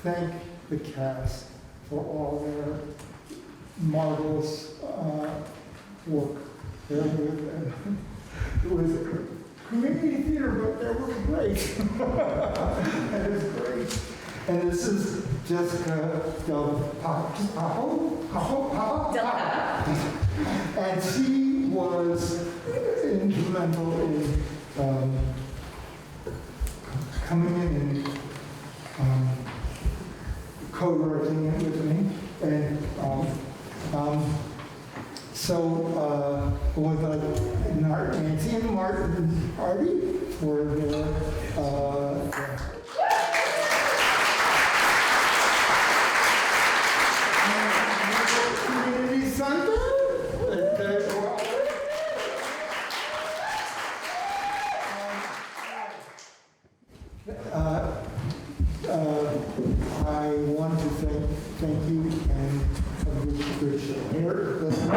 thank the cast for all their marvelous work. It was community theater, but they were great. It was great. And this is Jessica Del Pajo. And she was instrumental in coming in and co-directing it with me. And with Nancy and Martin Hardy for their community center. I want to thank you and a good show. Here, listen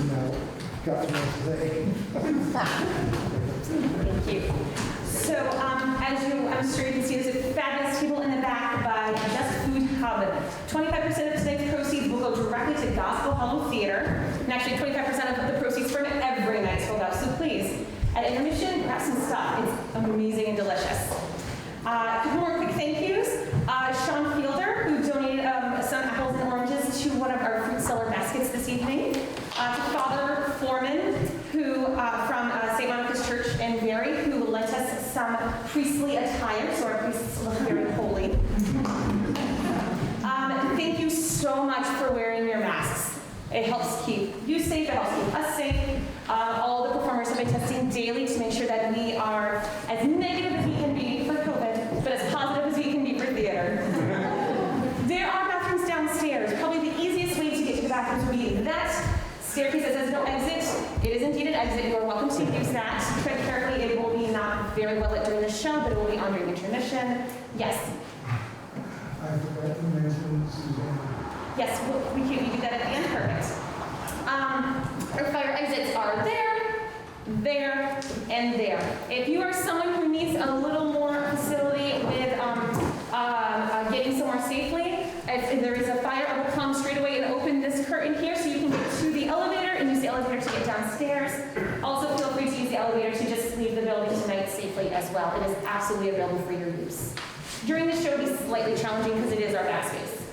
now. Got to say. Thank you. So, as I'm sure you can see, there's a fabulous table in the back by Just Food Hub. 25% of today's proceeds will go directly to Gospel Hollow Theater, and actually 25% of the proceeds from every night's sold out. So please, at intermission, grab some stuff. It's amazing and delicious. A couple more quick thank yous. Sean Fielder, who donated some apples and oranges to one of our fruit cellar baskets this evening. Father Foreman, who from St. Monica's Church in Barrie, who lent us some priestly attire, so our priests look very holy. Thank you so much for wearing your masks. It helps keep you safe, it helps keep us safe. All the performers have been testing daily to make sure that we are as negative as we can be for COVID, but as positive as we can be for theater. There are bathrooms downstairs. Probably the easiest way to get to the bathrooms would be that staircase that says no exit. It is indeed an exit. You are welcome to use that. Tread carefully. It will be not very well lit during the show, but it will be on during intermission. Yes? I forgot to mention Susanna. Yes, we can do that at the end. Perfect. Our fire exits are there, and there. If you are someone who needs a little more facility with getting somewhere safely, if there is a fire, I will come straight away and open this curtain here so you can get to the elevator and use the elevator to get downstairs. Also, feel free to use the elevator to just leave the building tonight safely as well. It is absolutely available for your use. During the show, it is slightly challenging because it is our back space.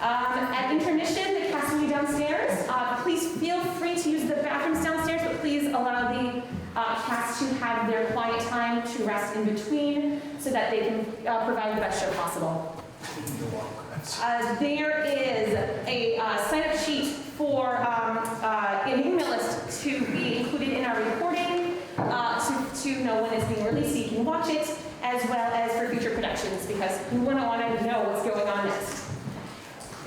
At intermission, the cast will be downstairs. Please feel free to use the bathrooms downstairs, but please allow the cast to have their quiet time to rest in between so that they can provide the best show possible. There is a sign-up sheet for an email list to be included in our recording to know when it's being released so you can watch it, as well as for future productions, because you want to know what's going on next.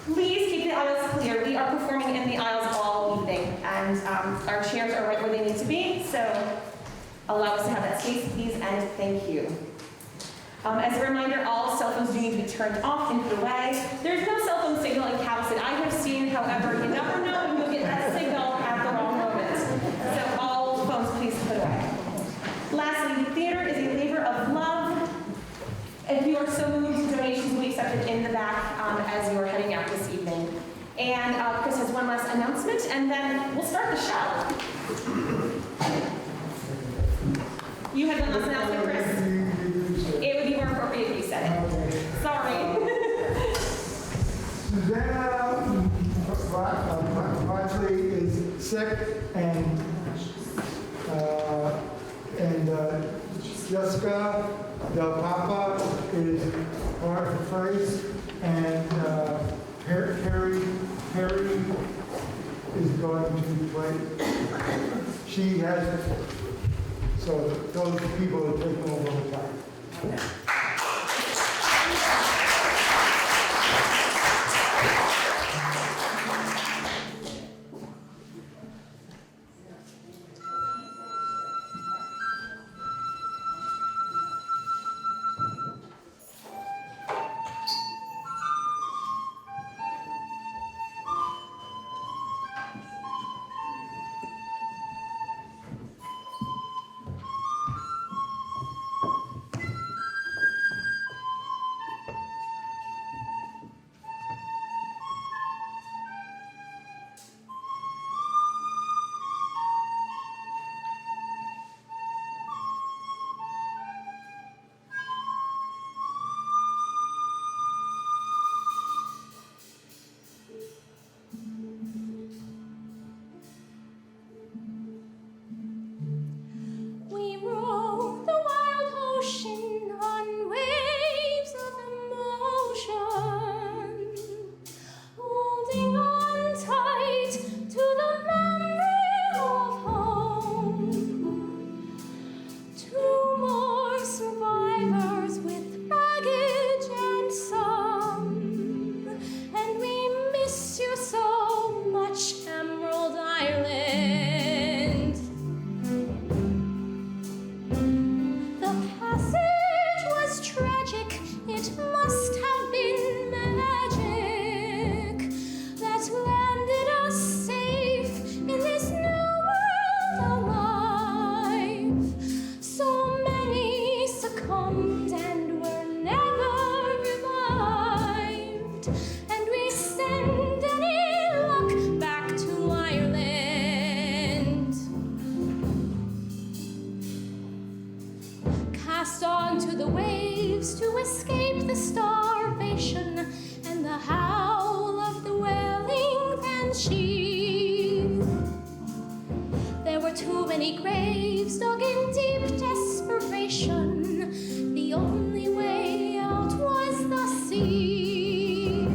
Please keep the aisles clear. We are performing in the aisles all evening, and our chairs are right where they need to be, so allow us to have that space, please, and thank you. As a reminder, all cell phones do need to be turned off and put away. There's no cell phone signal in Cowles that I have seen, however, you never know when you'll get that signal at the wrong moment. So all phones, please put away. Lastly, the theater is a labor of love. If you are so moved, donations will be accepted in the back as you are heading out this evening. And Chris has one last announcement, and then we'll start the show. You had one last announcement, Chris? It would be more appropriate if you said it. Sorry. Susanna Wadley is sick, and Jessica Del Papa is hard to face, and Perry is going to play. She has, so those people are taking over the time. down to the waves to escape the starvation and the howl of the wailing banshee. There were too many graves dug in deep desperation. The only way out was the sea.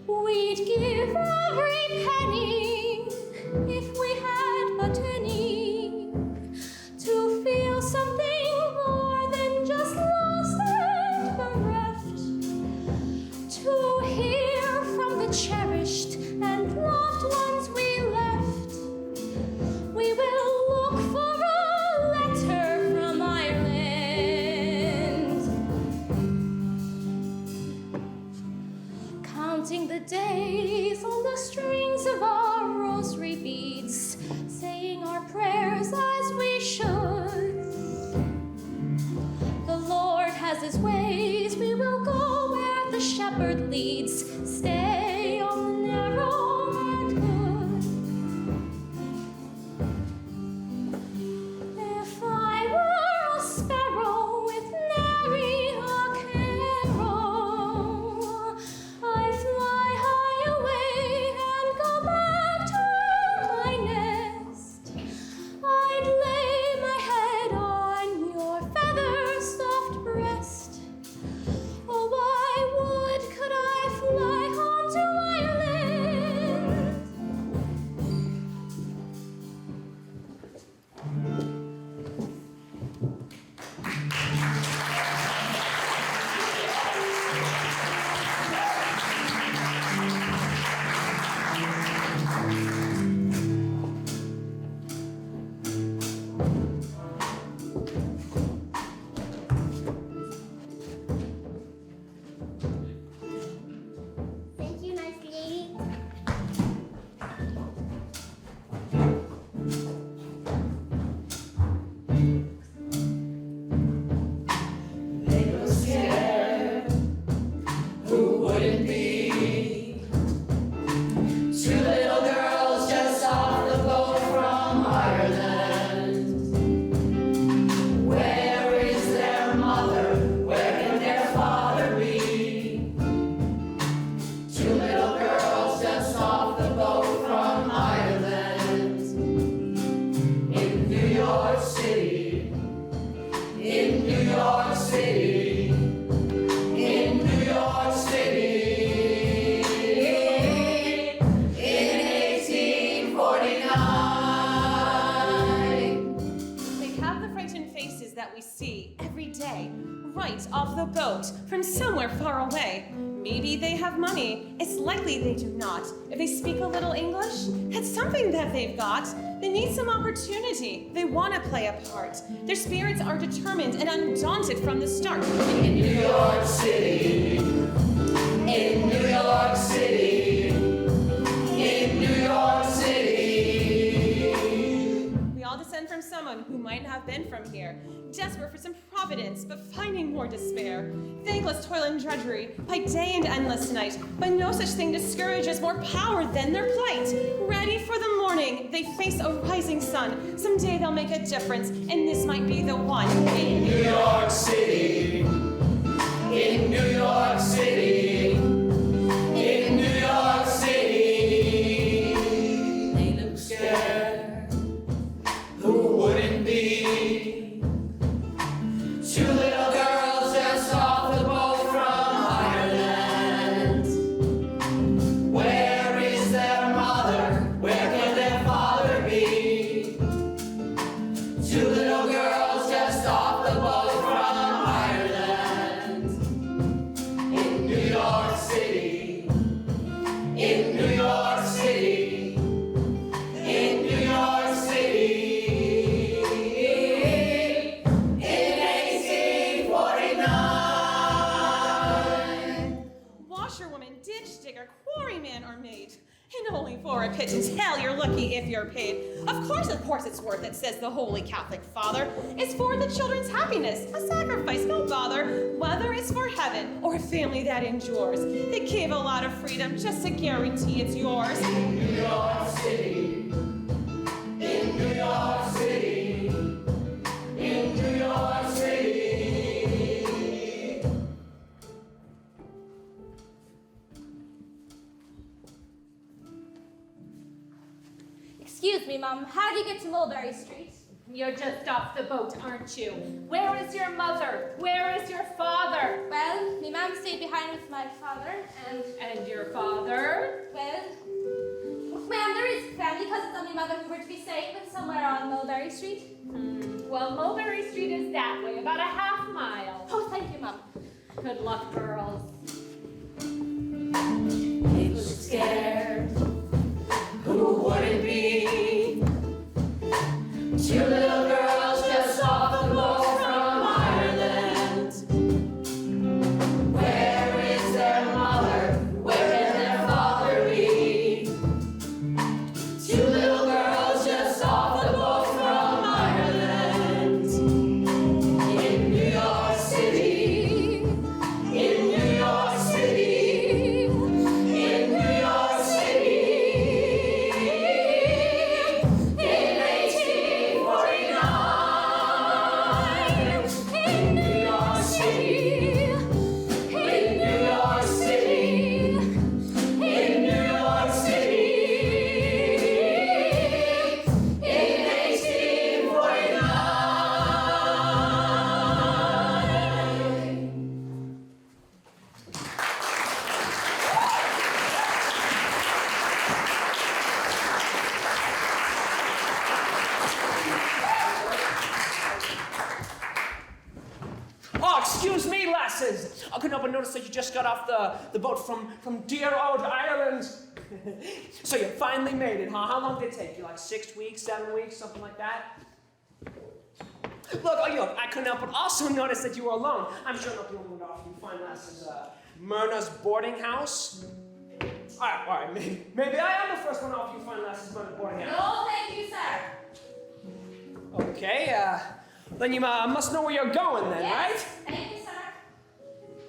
We'd give every penny if we had but any to feel something more than just lost and bereft, to hear from the cherished and loved ones we left. We will look for a letter from Ireland, counting the days on the strings of our rosary beads, saying our prayers as we should. The Lord has his ways, we will go where the shepherd leads, stay on the narrow and good. If I were a sparrow with nary a carol, I'd fly high away and go back to my nest. I'd lay my head on your feather-stuffed breast. Oh, why could I fly home to Ireland? Thank you, nice lady. They were scared. Who wouldn't be? Two little girls just off the boat from Ireland. Where is their mother? Where can their father be? Two little girls just off the boat from Ireland. In New York City. In New York City, in New York City, in 1849. They have the frightened faces that we see every day, right off the boat from somewhere far away. Maybe they have money. It's likely they do not. If they speak a little English, that's something that they've got. They need some opportunity. They want to play a part. Their spirits are determined and undaunted from the start. In New York City, in New York City, in New York City. We all descend from someone who might have been from here, desperate for some providence, but finding more despair. Thankless toil and drudgery, by day and endless night, but no such thing discourages more power than their plight. Ready for the morning, they face a rising sun. Someday they'll make a difference, and this might be the one. In New York City, in New York City, in New York City. They look scared. Who wouldn't be? Two little girls just off the boat from Ireland. Where is their mother? Where can their father be? Two little girls just off the boat from Ireland. In New York City, in New York City, in New York City, in 1849. Washerwoman, ditch digger, quarryman or maid. And only for a pittance, hell, you're lucky if you're paid. Of course it's worth it, says the Holy Catholic Father. It's for the children's happiness, a sacrifice, no bother. Whether it's for heaven or a family that endures, they give a lot of freedom just to guarantee it's yours. In New York City, in New York City, in Mum. How do you get to Mulberry Street? You're just off the boat, aren't you? Where is your mother? Where is your father? Well, my mum stayed behind with my father, And your father? well, ma'am, there is family cousins on my mother who were to be staying with somewhere on Mulberry Street. Well, Mulberry Street is that way, about a half mile. Oh, thank you, Mum. Good luck, girls. People scared. Who would it be? Two little girls just off the boat from Ireland. Where is their mother? Where can their father be? Two little girls just off the boat from Ireland. In New York City. In New York City. In New York City. In 1849. In New York City. In New York City. In New York City. In 1849. Oh, excuse me, lasses. I couldn't help but notice that you just got off the boat from dear old Ireland. So you finally made it, huh? How long did it take you? Like 6 weeks, 7 weeks, something like that? Look, I couldn't help but also notice that you were alone. I'm sure not the only one off you fine lasses. Myrna's boarding house. All right, maybe I am the first one off you fine lasses Myrna's boarding house. No, thank you, sir. Okay, then you must know where you're going then, right? Thank you, sir.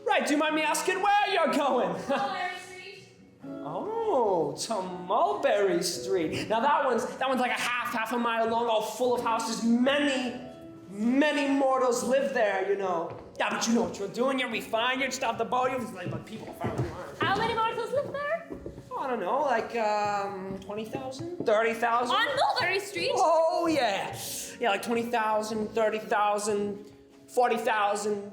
Right, do you mind me asking where you're going? Mulberry Street. Oh, to Mulberry Street. Now that one's like a half a mile long, all full of houses. Many mortals live there, you know. Yeah, but you know what you're doing. You're refined. You're just off the boat. You're just like people are found. How many mortals live there? Oh, I don't know, like 20,000, 30,000. On Mulberry Street? Oh yeah, yeah, like 20,000, 30,000, 40,000.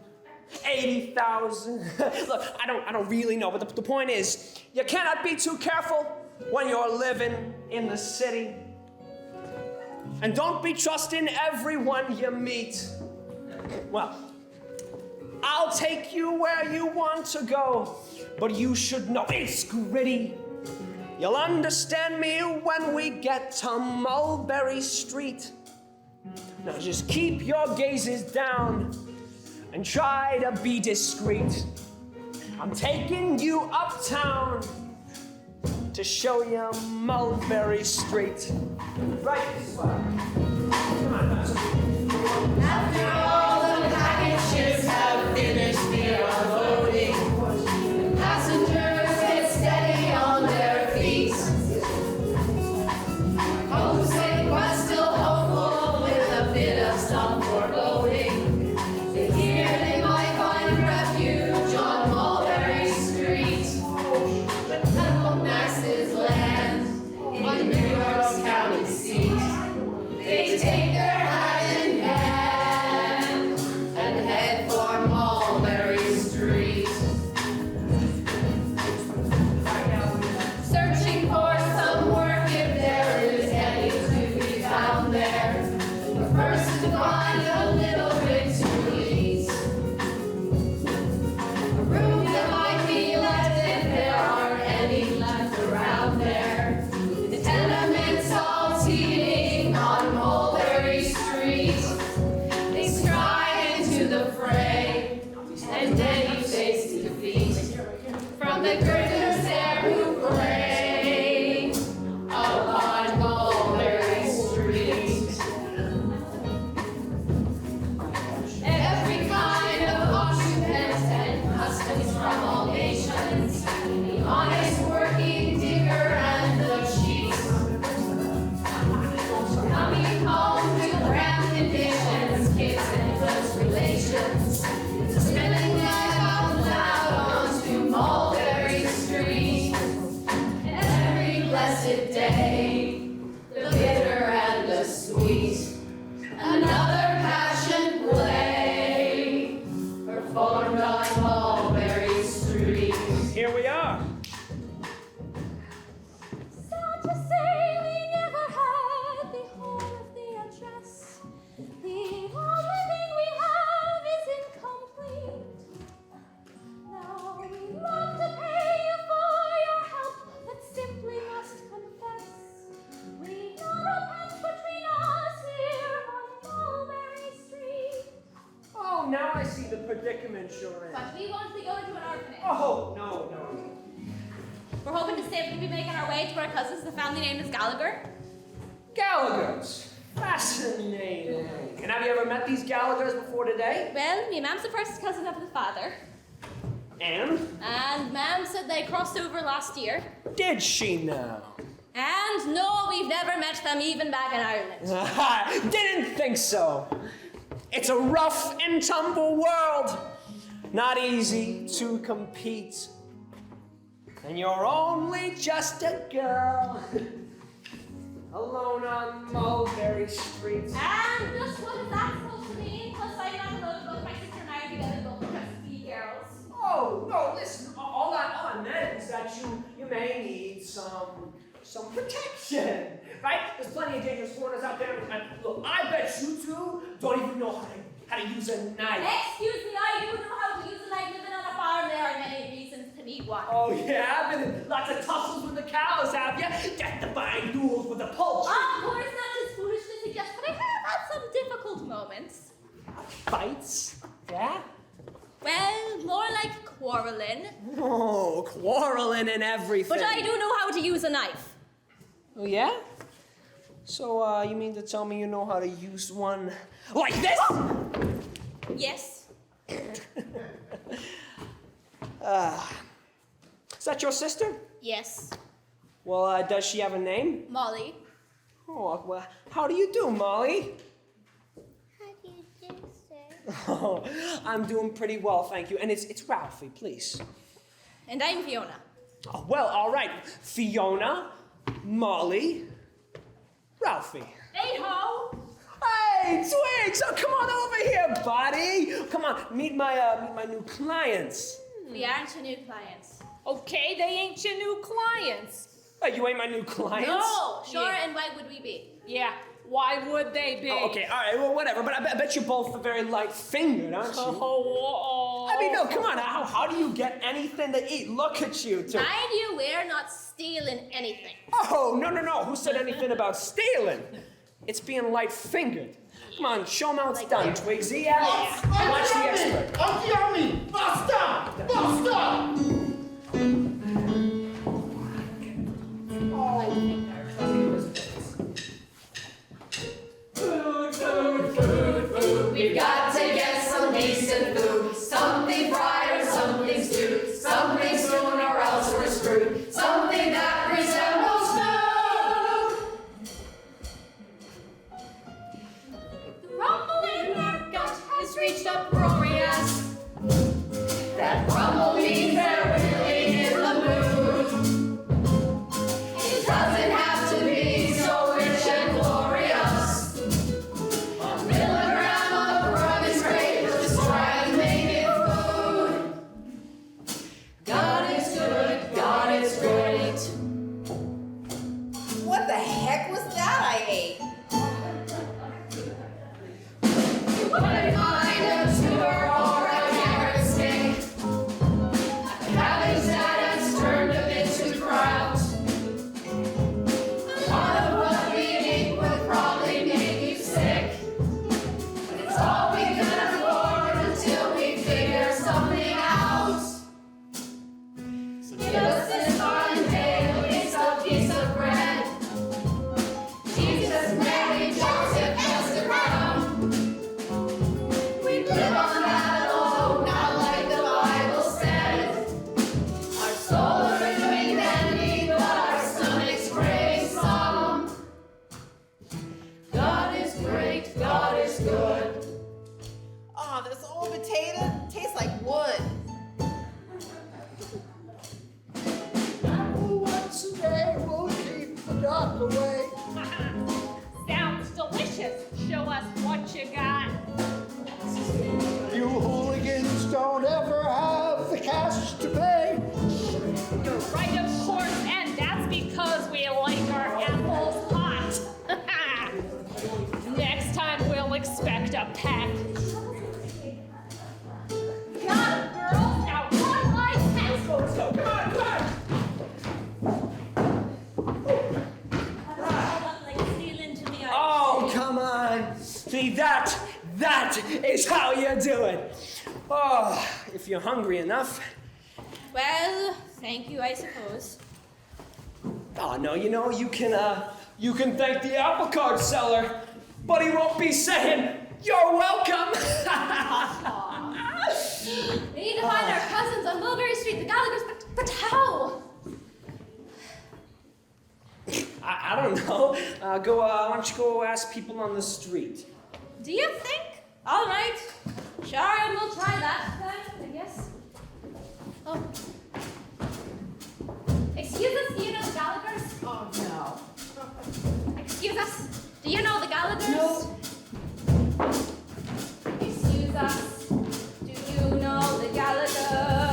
80,000. Look, I don't really know, but the point is, you cannot be too careful when you're living in the city. And don't be trusting everyone you meet. Well, I'll take you where you want to go, but you should know it's gritty. You'll understand me when we get to Mulberry Street. Now just keep your gazes down and try to be discreet. I'm taking you uptown to show you Mulberry Street. Right this way. Come on, After all the package ships have finished their unloading, the passengers get steady on their feet. Homesick but still hopeful with a bit of some foreboding. Here they might find refuge on Mulberry Street. The Temple Max's land in New York's county seat. They take their hat in hand. now I see the predicament you're in. But we won't be going to an orphanage. Oh, no. We're hoping to safely be making our way to our cousins. The family name is Gallagher. Gallagher's. Fascinating. And have you ever met these Gallaghers before today? Well, me and Mam's the first cousin of the father. And? And Mam said they crossed over last year. Did she now? And no, we've never met them even back in Ireland. Didn't think so. It's a rough and tumble world. Not easy to compete. And you're only just a girl. Alone on Mulberry Street. And just what is that supposed to mean? Plus, I'm not alone, both my sister and I are together, both just be girls. Oh, no, listen. All I meant is that you may need some protection, right? There's plenty of dangerous foreigners out there. And look, I bet you two don't even know how to use a knife. Excuse me, I do know how to use a knife. Living on a farm, there are many reasons to need one. Oh, yeah? Been in lots of tussles with the cows, have you? Death-defying duels with the poultry. Of course, not as foolish to suggest, but I have had some difficult moments. Fights? Yeah? Well, more like quarreling. Oh, quarreling and everything. But I do know how to use a knife. Oh, yeah? So, you mean to tell me you know how to use one like this? Yes. Is that your sister? Yes. Well, does she have a name? Molly. Oh, well, how do you do, Molly? How do you do, sir? Oh, I'm doing pretty well, thank you. And it's Ralphie, please. And I'm Fiona. Oh, well, all right. Fiona, Molly, Ralphie. Hey ho! Hey, Twigs! Oh, come on over here, buddy. Come on, meet my new clients. We aren't your new clients. Okay, they ain't your new clients. Oh, you ain't my new clients? No! Sure, Yeah. and why would we be? Yeah, why would they be? Oh, okay, all right, well, whatever. But I bet you're both very light-fingered, aren't you? Oh. I mean, no, come on. How do you get anything to eat? Look at you two. Mind you, we're not stealing anything. Oh, no. Who said anything about stealing? It's being light-fingered. Come on, show 'em how it's done, Twigsy. Yeah. Watch the expert. Uncle Army! Basta! Basta! We've got to get some decent food. Something fried or something stewed. Something soon or else we're screwed. Something that resembles food. The rumble in our gut has reached uproarious. That rumble means they're really in the mood. It doesn't have to be so rich and glorious. A milligram of grub is great, just try and make it food. God is good, God is great. What the heck was that I ate? You wouldn't mind a tour or a carrot steak. A cabbage that has turned a bit too kraut. A lot of what we eat would probably make you sick. But it's all we can afford until we figure something out. So give us this fun day, it's a piece of bread. Jesus, Mary, Joseph, has the crown. We live on that alone, not like the Bible said. Our souls are doing vanity, but our stomachs crave some. God is great, God is good. Oh, this old potato tastes like wood. Apple once a day will keep the dark away. Sounds delicious. Show us what you got. You hooligans don't ever have the cash to pay. You're right, of course, and that's because we like our apples hot. Next time we'll expect a pack. Got it, girls. Now run like heck. Come on. Like stealing to me. Oh, come on. See, that That is how you do it. Oh, if you're hungry enough. Well, thank you, I suppose. Oh, no, you know, you can thank the apple cart seller, but he won't be saying, "You're welcome." We need to find our cousins on Mulberry Street, the Gallaghers, but how? I don't know. Why don't you go ask people on the street? Do you think? All right. Sure, and we'll try that then, I guess. Oh. Excuse us, do you know the Gallaghers? Oh, no. Excuse us, do you know the Gallaghers? No. Excuse us, do you know the Gallaghers?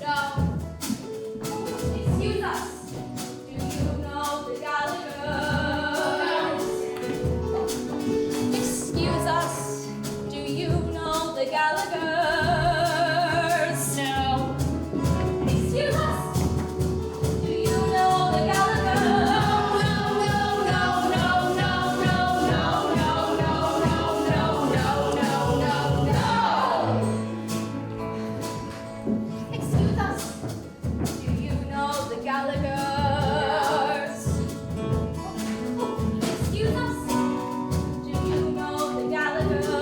No. Excuse us, do you know the Gallaghers? Excuse us, do you know the Gallaghers? No. Excuse us, do you know the Gallaghers? No, no, no, no, no, no, no, no, no, no, no, no, no, no. Excuse us, do you know the Gallaghers? Excuse us, do you know the Gallaghers?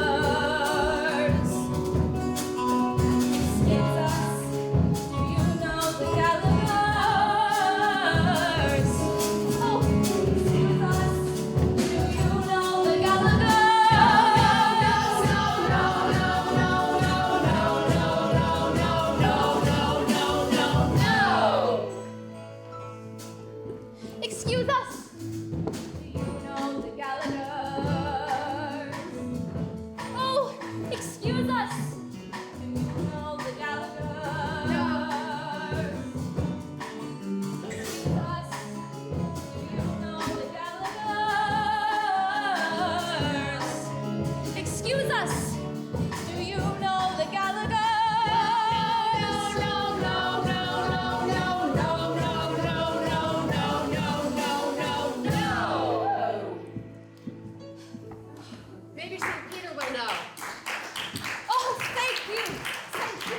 Excuse us, do you know the Gallaghers? Oh, excuse us, do you know the Gallaghers? No, no, no, no, no, no, no, no, no, no, no, no, no, no. Excuse us, do you know the Gallaghers? Oh, excuse us. Do you know the Gallaghers? Excuse us. Do you know the Gallaghers? Excuse us. Do you know the Gallaghers? No, no, no, no, no, no, no, no, no, no, no, no, no, no. Maybe St. Peter will know. Oh, thank you. Thank you.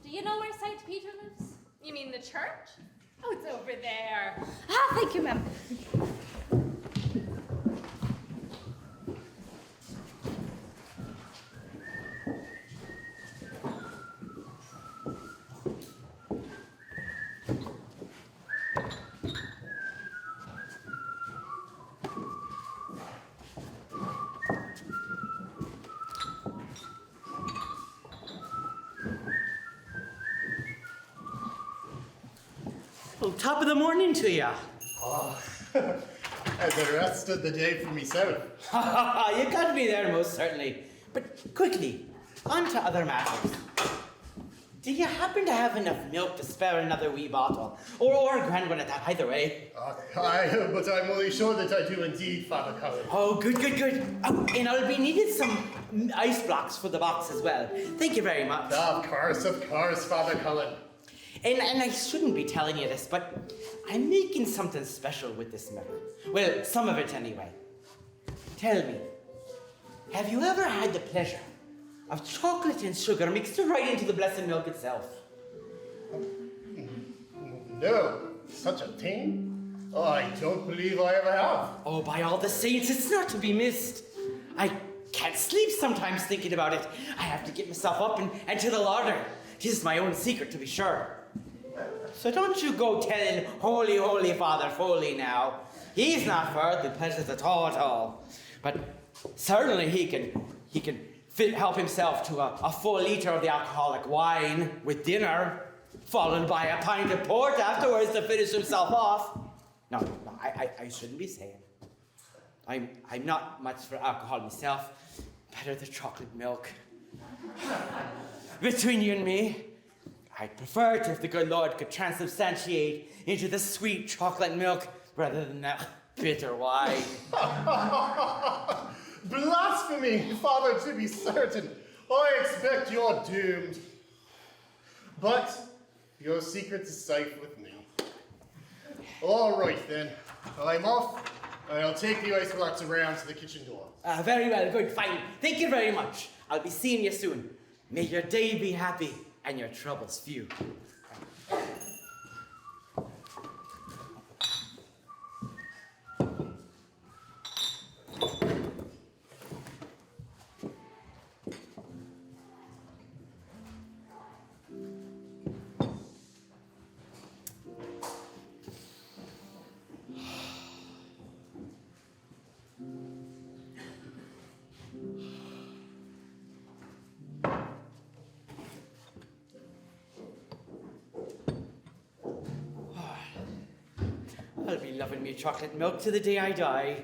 Do you know where St. Peter lives? You mean the church? Oh, it's over there. Ah, thank you, ma'am. Well, top of the morning to ya. As the rest of the day for myself. You got me there, most certainly. But quickly, on to other matters. Do you happen to have enough milk to spare another wee bottle? Or a grand one at that, either way. But I'm only sure that I do indeed, Father Cullen. Oh, good, good, good. Oh, and I'll be needing some ice blocks for the box as well. Thank you very much. Of course, Father Cullen. And I shouldn't be telling you this, but I'm making something special with this milk. Well, some of it anyway. Tell me, have you ever had the pleasure of chocolate and sugar mixed right into the blessed milk itself? No, such a thing? Oh, I don't believe I ever have. Oh, by all the saints, it's not to be missed. I can't sleep sometimes thinking about it. I have to get myself up and to the larder. Tis my own secret, to be sure. So don't you go telling Holy, Holy Father Foley now. He's not for the pleasures at all. But certainly he can help himself to a full liter of the alcoholic wine with dinner, followed by a pint of port afterwards to finish himself off. No, I shouldn't be saying. I'm not much for alcohol myself. Better the chocolate milk. Between you and me, I'd prefer it if the good Lord could transubstantiate into the sweet chocolate milk rather than that bitter wine. Blasphemy, Father, to be certain. I expect you're doomed. But your secret is safe with me. All right then, I'm off, I'll take the ice blocks around to the kitchen door. Very well, good, fine. Thank you very much. I'll be seeing you soon. May your day be happy and your troubles few. I'll be loving me chocolate milk to the day I die.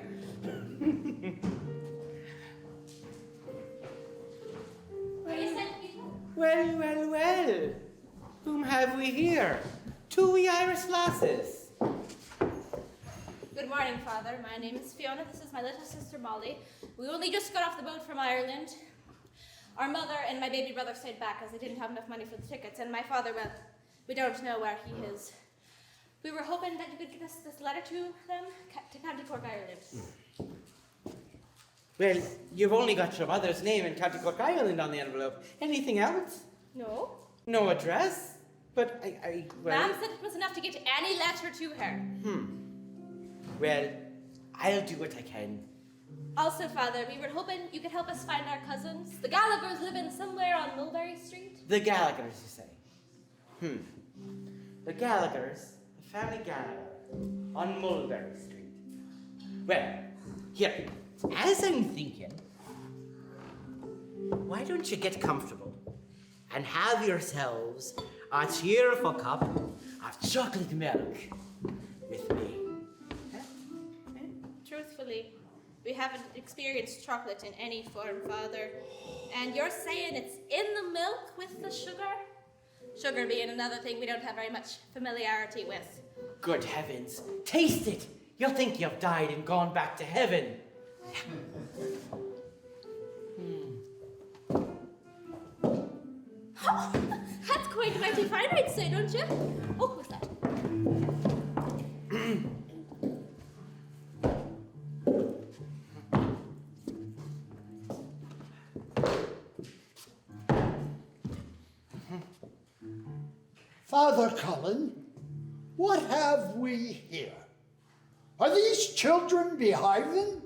Well. Whom have we here? Two wee Irish lasses. Good morning, Father. My name is Fiona. This is my little sister, Molly. We only just got off the boat from Ireland. Our mother and my baby brother stayed back as they didn't have enough money for the tickets. And my father, well, we don't know where he is. We were hoping that you could get us this letter to them, to County Cork, Ireland. Well, you've only got your mother's name and County Cork, Ireland on the envelope. Anything else? No. No address? But well... Ma'am said it was enough to get any letter to her. Well, I'll do what I can. Also, Father, we were hoping you could help us find our cousins. The Gallaghers live in somewhere on Mulberry Street. The Gallaghers, you say? The Gallaghers, the family Gallagher, on Mulberry Street. Well, here, as I'm thinking, why don't you get comfortable and have yourselves a cheerful cup of chocolate milk with me? Truthfully, we haven't experienced chocolate in any form, Father. And you're saying it's in the milk with the sugar? Sugar being another thing we don't have very much familiarity with. Good heavens, taste it! You'll think you've died and gone back to heaven. Oh, that's quite mighty fine, I'd say, don't you? Oh, who's that? Father Cullen, what have we here? Are these children behaving?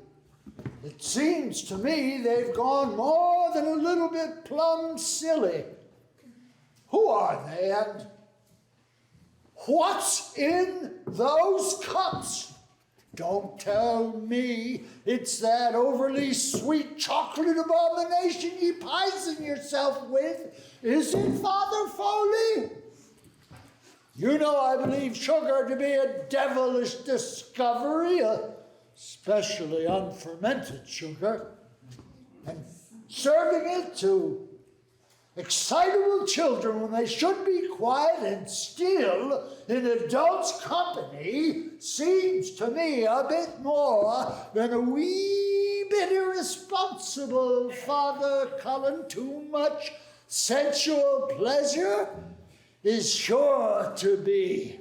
It seems to me they've gone more than a little bit plumb silly. Who are they and what's in those cups? Don't tell me it's that overly sweet chocolate abomination ye poison yourself with, is it, Father Foley? You know I believe sugar to be a devilish discovery, especially unfermented sugar, and serving it to excitable children when they should be quiet and still in adults' company seems to me a bit more than a wee bit irresponsible, Father Cullen. Too much sensual pleasure is sure to be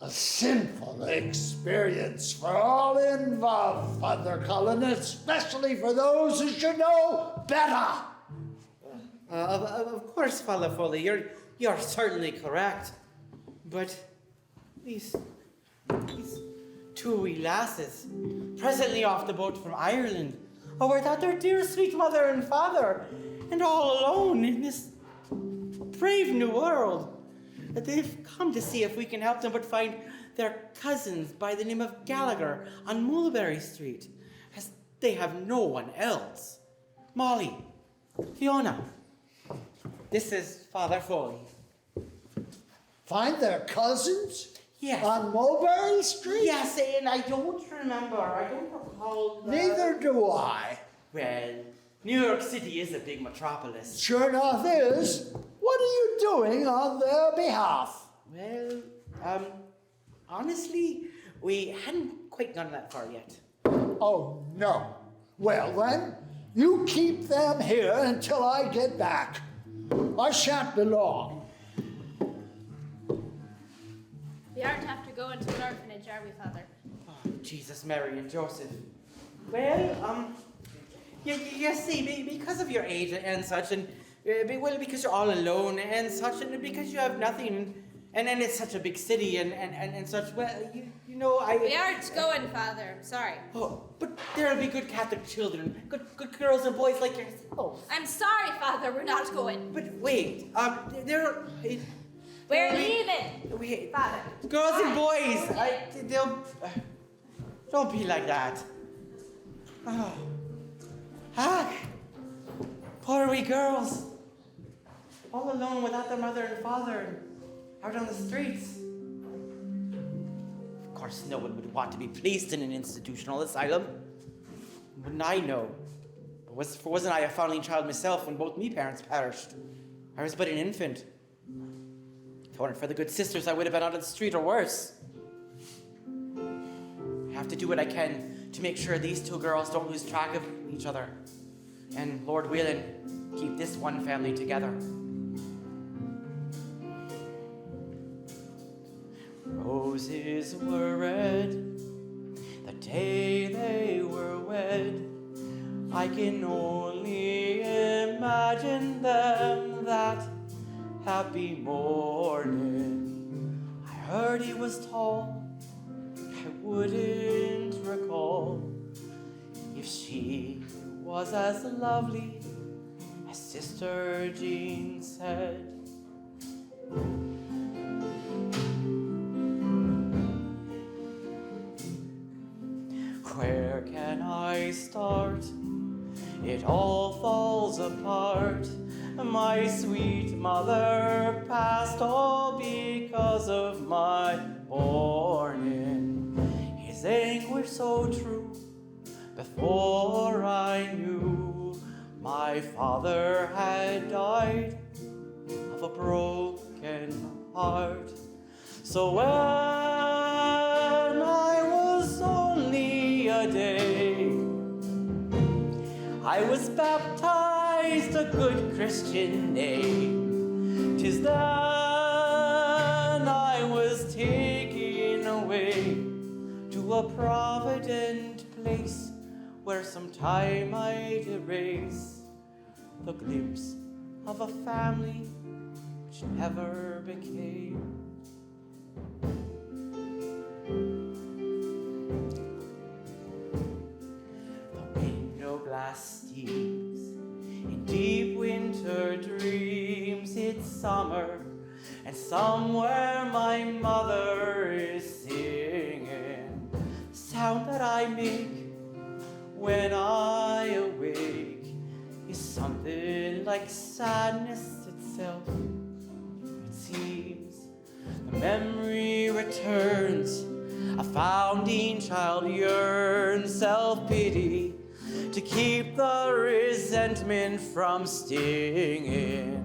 a sinful experience for all involved, Father Cullen, especially for those who should know better. Of course, Father Foley, you're certainly correct. But these two wee lasses, presently off the boat from Ireland, are without their dear sweet mother and father, and all alone in this brave new world. That they've come to see if we can help them but find their cousins by the name of Gallagher on Mulberry Street, as they have no one else. Molly, Fiona, this is Father Foley. Find their cousins? Yes. On Mulberry Street? Yes, and I don't remember. I don't recall. Neither do I. Well, New York City is a big metropolis. Sure enough is. What are you doing on their behalf? Well, honestly, we hadn't quite gone that far yet. Oh, no. Well, then, you keep them here until I get back. I shan't be long. We aren't after going to an orphanage, are we, Father? Jesus, Mary, and Joseph. Well, you see, because of your age and such, and because you're all alone and such, and because you have nothing, and then it's such a big city and such. Well, you know, We aren't going, Father. I'm sorry. Oh, but there'll be good Catholic children, good girls and boys like yourself. I'm sorry, Father. We're not going. But wait, there. We're leaving. Wait, Father. girls and boys, they'll. Don't be like that. Oh. Ah, poor wee girls, all alone without their mother and father, out on the streets. Of course, no one would want to be placed in an institutional asylum. Wouldn't I know? Wasn't I a foundling child myself when both me parents perished? I was but an infant. If it weren't for the good sisters, I would have been out on the street or worse. I have to do what I can to make sure these two girls don't lose track of each other. And Lord willing, keep this one family together. Roses were red the day they were wed. I can only imagine them that happy morning. I heard he was tall. I wouldn't recall if she was as lovely as Sister Jean said. Where can I start? It all falls apart. My sweet mother passed all because of my mourning. His anguish so true. Before I knew, my father had died of a broken heart. So when I was only a day, I was baptized a good Christian name. 'Tis then I was taken away to a provident place where sometime I'd erase the glimpse of a family which never became. The window glass steams in deep winter dreams. It's summer, and somewhere my mother is singing. Sound that I make when I awake is something like sadness itself. It seems the memory returns. A founding child yearns, self-pity to keep the resentment from stinging.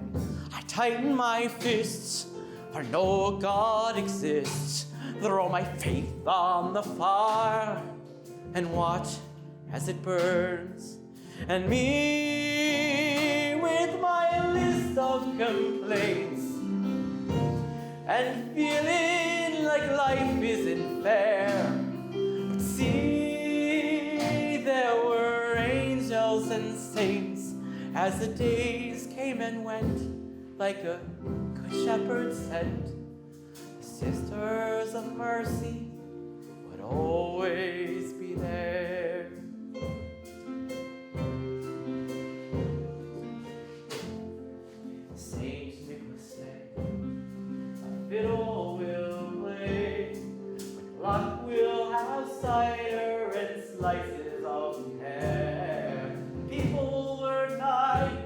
I tighten my fists, for no God exists. Throw my faith on the fire and watch as it burns. And me with my list of complaints and feeling like life isn't fair. But see, there were angels and saints as the days came and went, like a good shepherd sent. The sisters of mercy would always be there. Saint Nicholas said, a fiddle will play, with luck we'll have cider and slices of pear. People were kind,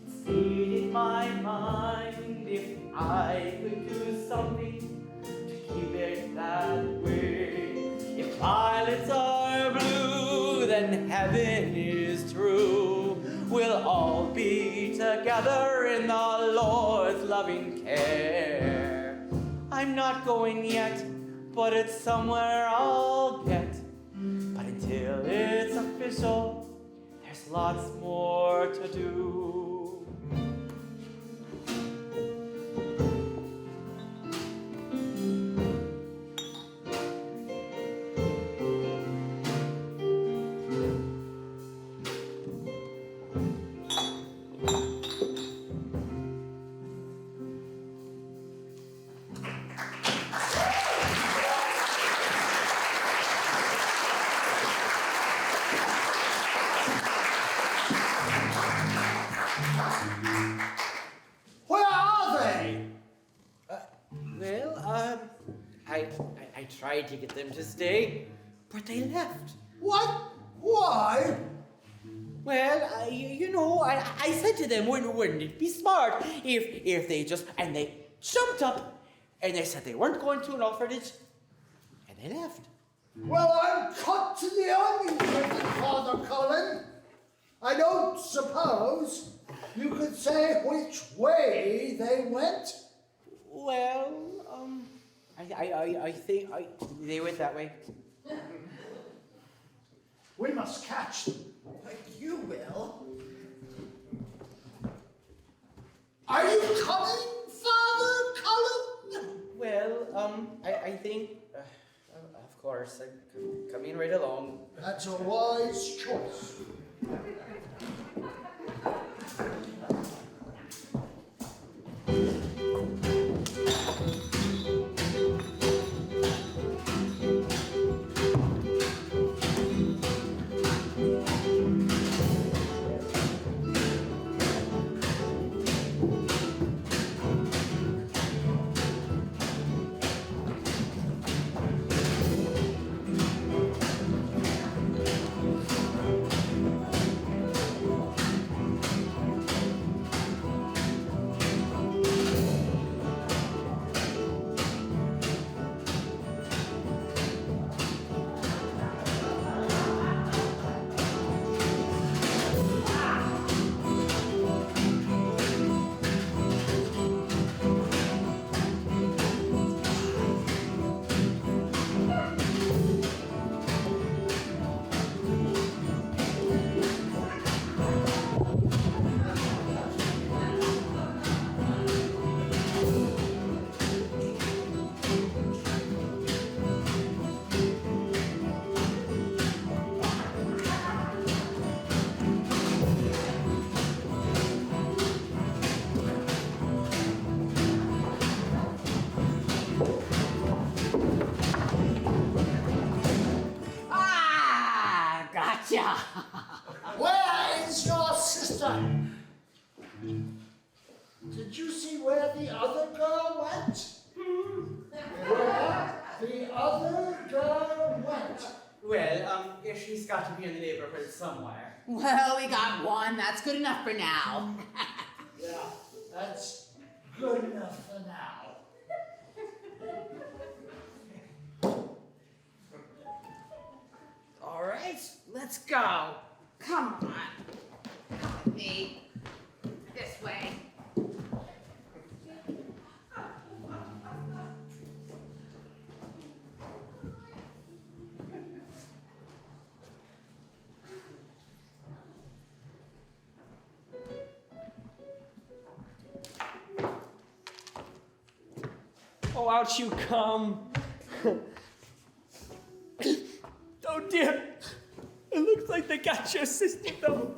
it stayed in my mind if I could do something to keep it that way. If violets are blue, then heaven is true. We'll all be together in the Lord's loving care. I'm not going yet, but it's somewhere I'll get. But until it's official, there's lots more to do. tried to get them to stay, but they left. What? Why? Well, I said to them, wouldn't it be smart if they just, and they jumped up, and they said they weren't going to an orphanage, and they left. Well, I'm cut to the onion with it, Father Cullen. I don't suppose you could say which way they went? Well, I think they went that way. We must catch them. You will. Are you coming, Father Cullen? Well, I think, of course, I'm coming right along. That's a wise choice. Gotcha. Where is your sister? Did you see where the other girl went? Where the other girl went? Well, she's got to be in the neighborhood somewhere. Well, we got one. That's good enough for now. Yeah, that's good enough for now. All right, let's go. Come on. Come with me. This way. Oh, out you come. Oh dear. It looks like they got your sister though.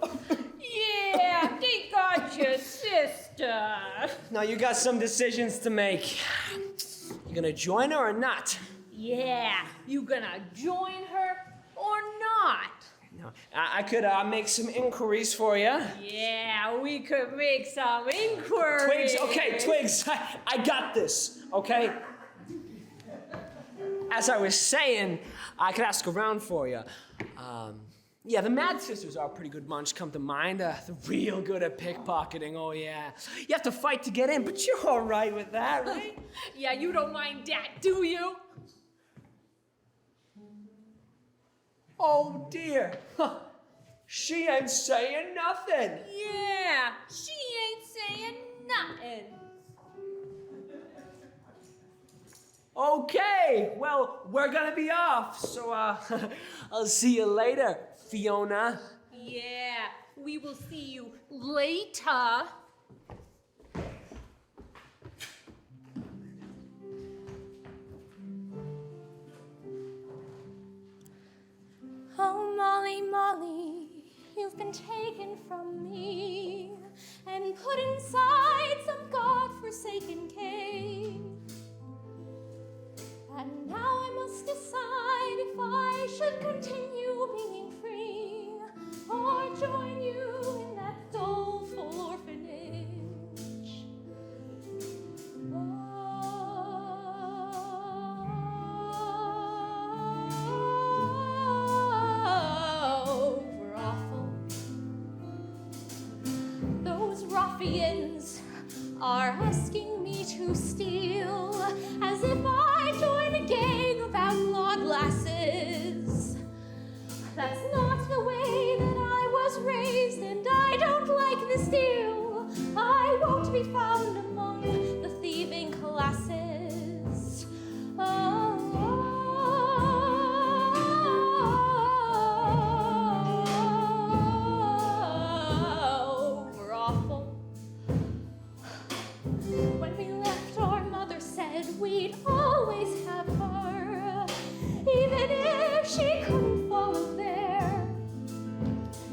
Yeah, they got your sister. Now you got some decisions to make. You gonna join her or not? Yeah, you gonna join her or not? No, I could make some inquiries for you. Yeah, we could make some inquiries. Twigs, okay, Twigs, I got this, okay? As I was saying, I could ask around for you. Yeah, the Mad Sisters are a pretty good bunch, come to mind. They're real good at pickpocketing, oh yeah. You have to fight to get in, but you're all right with that, right? Yeah, you don't mind that, do you? Oh dear, she ain't saying nothing. Yeah, she ain't saying nothing. Okay, well, we're gonna be off, so I'll see you later, Fiona. Yeah, we will see you later. Oh, Molly, Molly, you've been taken from me and put inside some God-forsaken cave. And now I must decide if I should continue being free or join you in that doleful orphanage. Oh, are asking me to steal, as if I join a gang of outlaw lasses. That's not the way that I was raised, and I don't like this deal. I won't be found among the thieving classes. Oh, we're awful. When we left, our mother said we'd always have her, even if she couldn't follow there.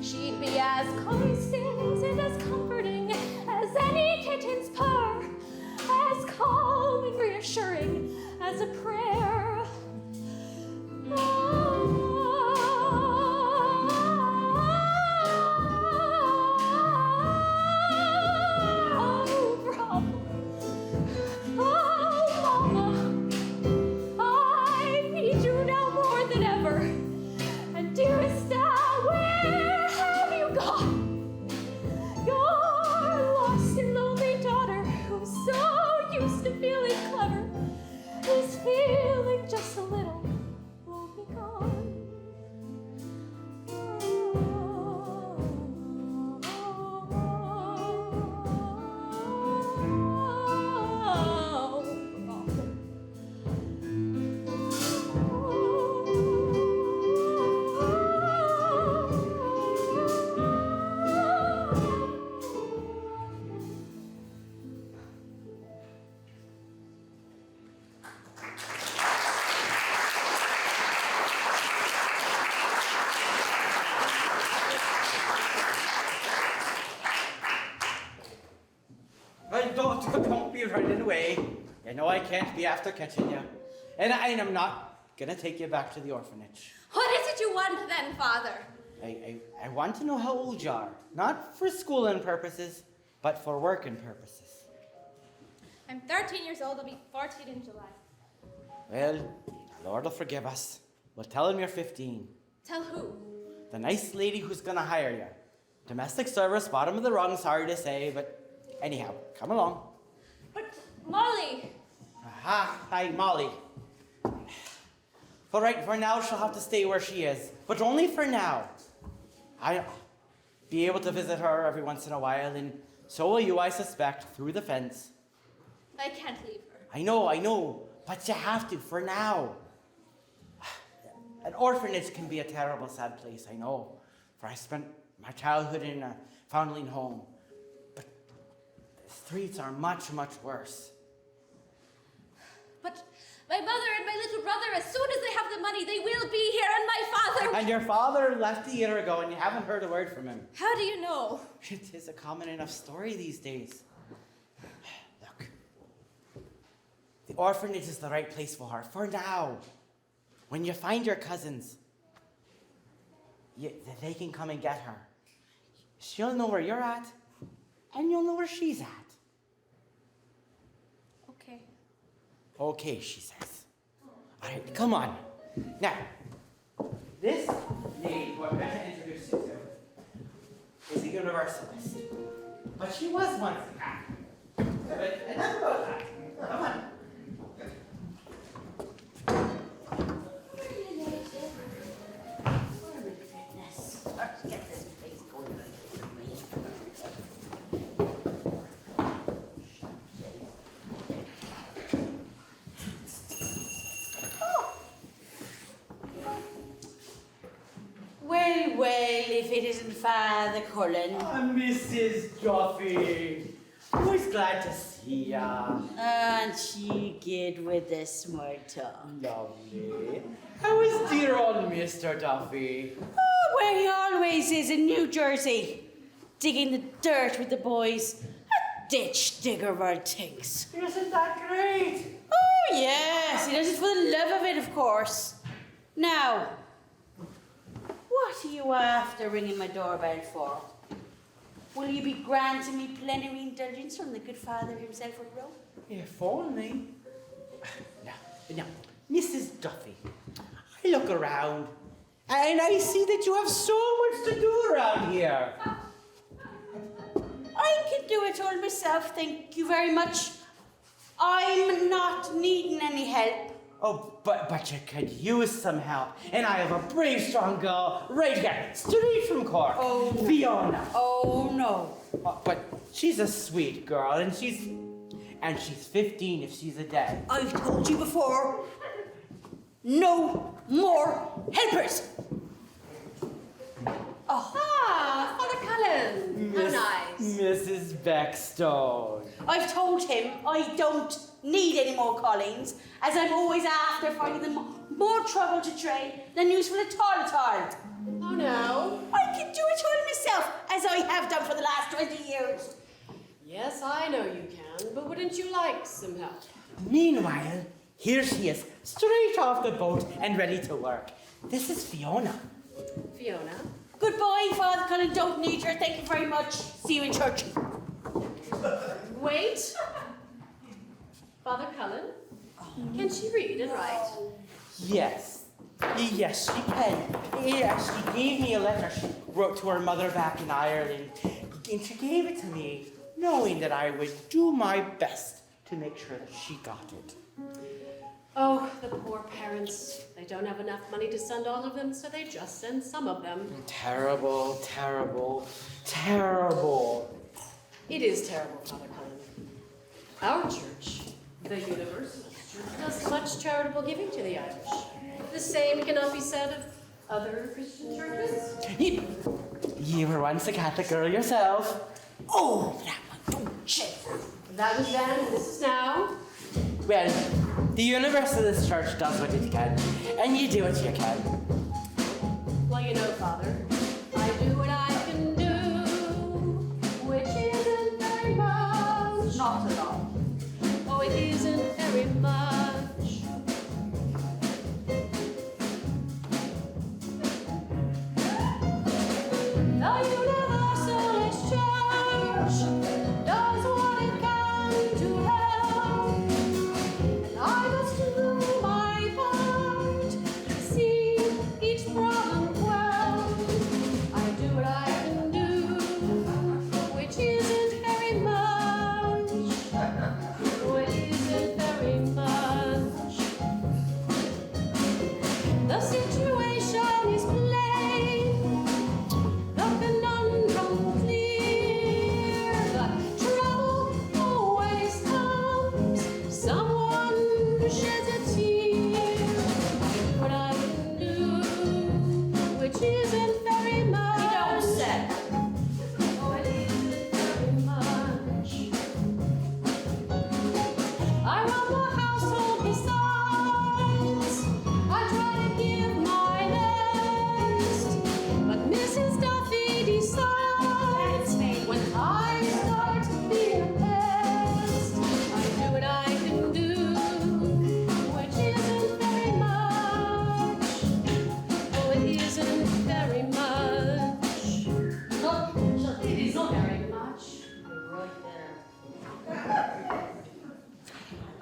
She'd be as constant and as comforting as any kitten's purr, as calm and reassuring as a prayer. Oh, bravo. Oh, Mama, I need you now more than ever. And dearest Dad, where have you gone? Your lost and lonely daughter, who's so used to feeling clever, is feeling just a little lonely gone. Don't be running away. You know I can't be after catching you. And I'm not gonna take you back to the orphanage. What is it you want then, Father? I want to know how old you are. Not for schooling purposes, but for working purposes. I'm 13 years old. I'll be 14 in July. Well, the Lord will forgive us. We'll tell him you're 15. Tell who? The nice lady who's gonna hire you. Domestic service, bottom of the rung, sorry to say, but anyhow, come along. But Molly. Aha, hi, Molly. All right, for now, she'll have to stay where she is, but only for now. I'll be able to visit her every once in a while, and so will you, I suspect, through the fence. I can't leave her. I know, but you have to for now. An orphanage can be a terrible, sad place, I know, for I spent my childhood in a foundling home. But the streets are much, much worse. But my mother and my little brother, as soon as they have the money, they will be here, and my father... And your father left a year ago, and you haven't heard a word from him. How do you know? It is a common enough story these days. Look, the orphanage is the right place for her, for now. When you find your cousins, they can come and get her. She'll know where you're at, and you'll know where she's at. Okay. Okay, she says. All right, come on. Now, this lady who I'm going to introduce you to is a universalist. But she was once a Catholic. But enough about that. Come on. Well, if it isn't Father Cullen. Mrs. Duffy. Always glad to see ya. Aren't she good with the smart tongue? Lovely. How is dear old Mr. Duffy? Oh, where he always is in New Jersey. Digging the dirt with the boys. A ditch digger, one thinks. Isn't that great? Oh, yes. He does it for the love of it, of course. Now, what are you after ringing my doorbell for? Will you be granting me plenary indulgence from the good Father himself or Rome? If only. Now, Mrs. Duffy, I look around and I see that you have so much to do around here. I can do it all myself, thank you very much. I'm not needing any help. Oh, but you could use some help. And I have a brave, strong girl right here, straight from Cork. Oh, no. Fiona. Oh, no. But she's a sweet girl, and she's 15 if she's a day. I've told you before. No more helpers. Oh, Ah, Father Cullen. How nice. Mrs. Beckstone. I've told him I don't need any more Collins, as I'm always after finding them more trouble to train than useful at all. Oh no. I can do it all myself, as I have done for the last 20 years. Yes, I know you can, but wouldn't you like some help? Meanwhile, here she is, straight off the boat and ready to work. This is Fiona. Fiona? Goodbye, Father Cullen. Don't need her. Thank you very much. See you in church. Wait. Father Cullen? Can she read and write? Yes. Yes, she can. Yes, she gave me a letter she wrote to her mother back in Ireland. And she gave it to me, knowing that I would do my best to make sure that she got it. Oh, the poor parents. They don't have enough money to send all of them, so they just send some of them. Terrible, terrible, terrible. It is terrible, Father Cullen. Our church, the Universalist Church, does much charitable giving to the Irish. The same cannot be said of other Christian churches. You were once a Catholic girl yourself. Oh, that one. Don't shake. That was then, and this is now. Well, the Universalist Church does what it can, and you do what you can. Well, you know, Father, I do what I can do, which isn't very much. Not at all. Oh, it isn't very much. The Universalist Church does what it can to help, and I must do my part to see each problem quelled. I do what I can do, which isn't very much. Oh, it isn't very much. The situation is plain, the conundrum clear. The trouble always comes, someone sheds a tear. I do what I can do, which isn't very much. You don't say. Oh, it isn't very much. I run the household besides. I try to give my best, but Mrs. Duffy decides when I start being a pest. I do what I can do, which isn't very much. Oh, it isn't very much. No, it is not very much. You're right there.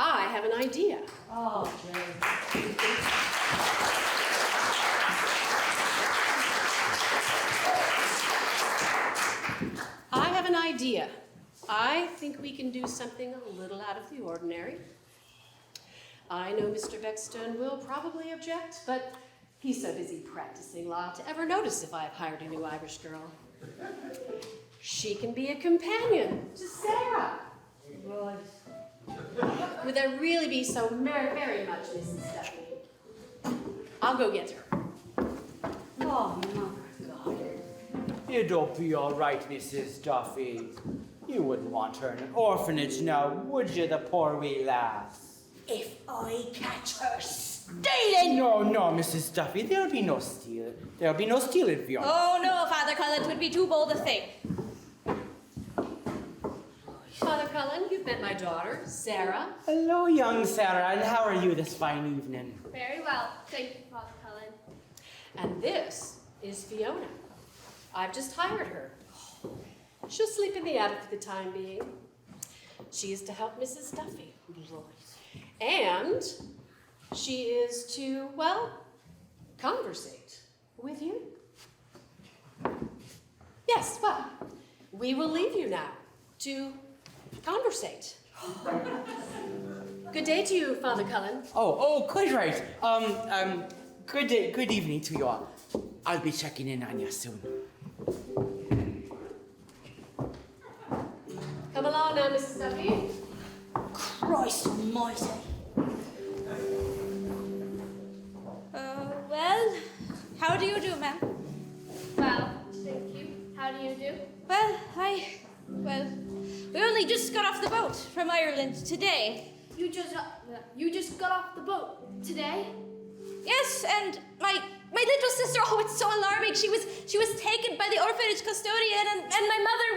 I have an idea. Oh, Jane. I have an idea. I think we can do something a little out of the ordinary. I know Mr. Beckstone will probably object, but he's so busy practicing law to ever notice if I've hired a new Irish girl. She can be a companion to Sarah. Would there really be so very much, Mrs. Duffy? I'll go get her. Oh, Mother God. It'll be all right, Mrs. Duffy. You wouldn't want her in an orphanage now, would you, the poor wee lass? If I catch her stealing. No, Mrs. Duffy, there'll be no stealing. There'll be no stealing, Fiona. Oh no, Father Cullen, 'twould be too bold a thing. Father Cullen, you've met my daughter, Sarah. Hello, young Sarah, and how are you this fine evening? Very well, thank you, Father Cullen. And this is Fiona. I've just hired her. She'll sleep in the attic for the time being. She is to help Mrs. Duffy. And she is to, well, conversate with you. Yes, well, we will leave you now. to conversate. Good day to you, Father Cullen. Oh, quite right. Good evening to you all. I'll be checking in on you soon. Come along now, Mrs. Duffy. Christ almighty. Well, how do you do, ma'am? Well, thank you. How do you do? Well, we only just got off the boat from Ireland today. You just got off the boat today? Yes, and my little sister, oh, it's so alarming. She was taken by the orphanage custodian, and my mother,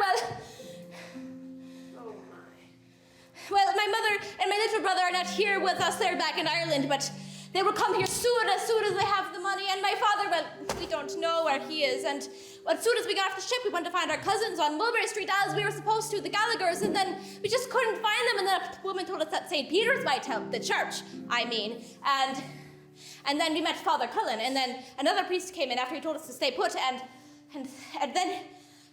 well, my mother and my little brother are not here with us. They're back in Ireland, but they will come here soon as they have the money. And my father, well, we don't know where he is. And as soon as we got off the ship, we went to find our cousins on Mulberry Street as we were supposed to, the Gallaghers, and then we just couldn't find them. And then a woman told us that St. Peter's might help, the church, I mean. And then we met Father Cullen, and then another priest came in after he told us to stay put, and then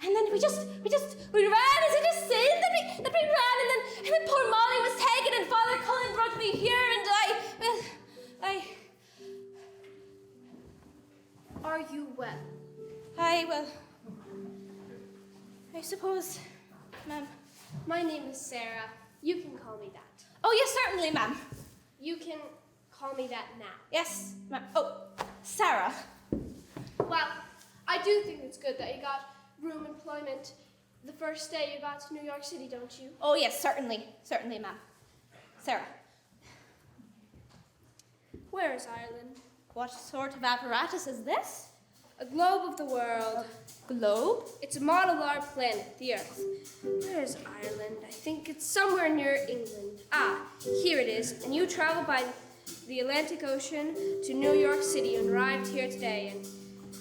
we ran, is it a sin that we ran, and then poor Molly was taken, and Father Cullen brought me here, and I Are you well? I suppose, ma'am. My name is Sarah. You can call me that. Oh, yes, certainly, ma'am. You can call me that now. Yes, ma'am. Oh, Sarah. Well, I do think it's good that you got room employment the first day you got to New York City, don't you? Oh, yes, certainly, ma'am. Sarah. Where is Ireland? What sort of apparatus is this? A globe of the world. Globe? It's a model of our planet, the Earth. Where is Ireland? I think it's somewhere near England. Ah, here it is. And you travel by the Atlantic Ocean to New York City and arrived here today, and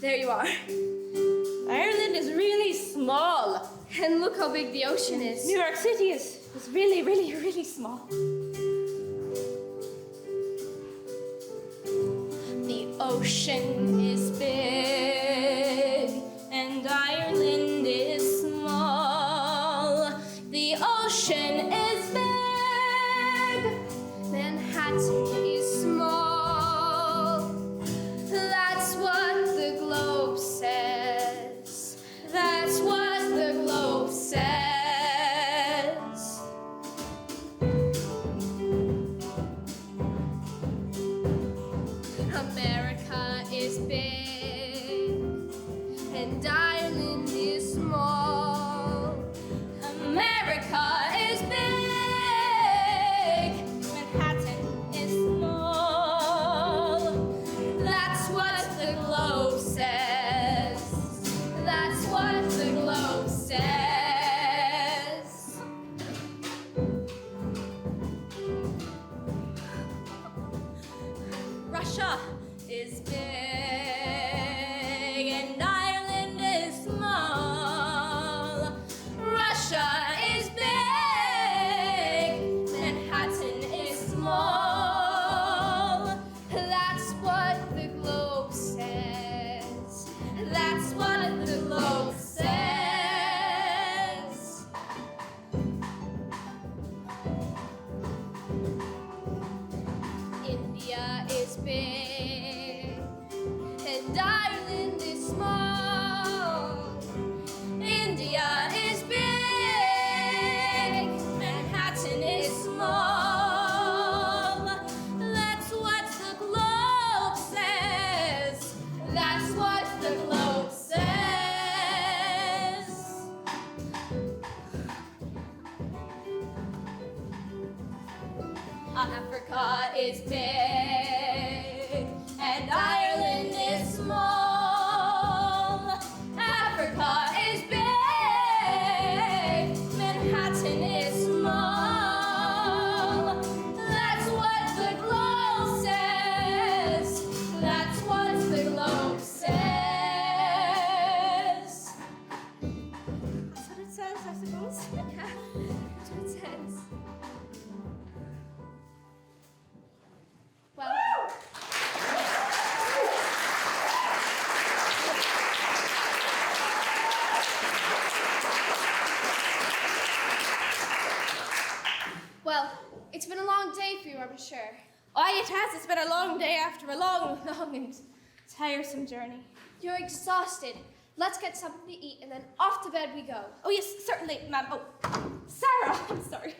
there you are. Ireland is really small. And look how big the ocean is. New York City is really, really, really small. The ocean is big and Ireland is small. The ocean is big. Manhattan is small. That's what the globe says. That's what the globe says. America is big and Ireland is small. America is big. Manhattan is small. That's what the globe says. That's what the globe says. Russia is big and Ireland is small. Russia is big, Manhattan is small. That's what the globe says. That's what the globe says. India is big and Ireland is small. India is big, Manhattan is small. That's what the globe says. That's what the globe says. Africa is big and Ireland is small. Africa is big, Manhattan is small. That's what the globe says. That's what the globe says. That's what it says, I suppose. Yeah, that's what it says. Well, you are, monsieur. Aye, it has. It's been a long day after a long, long and tiresome journey. You're exhausted. Let's get something to eat and then off to bed we go. Oh, yes, certainly, ma'am. Oh, Sarah, I'm sorry.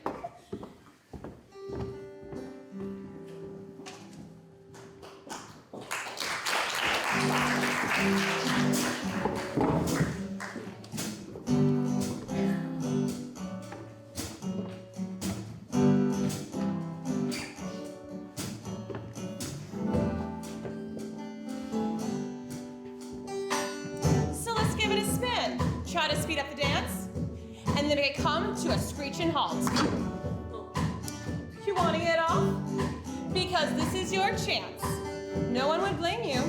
So let's give it a spin. Try to speed up the dance, and then it come to a screeching halt. You want to get off? Because this is your chance. No one would blame you.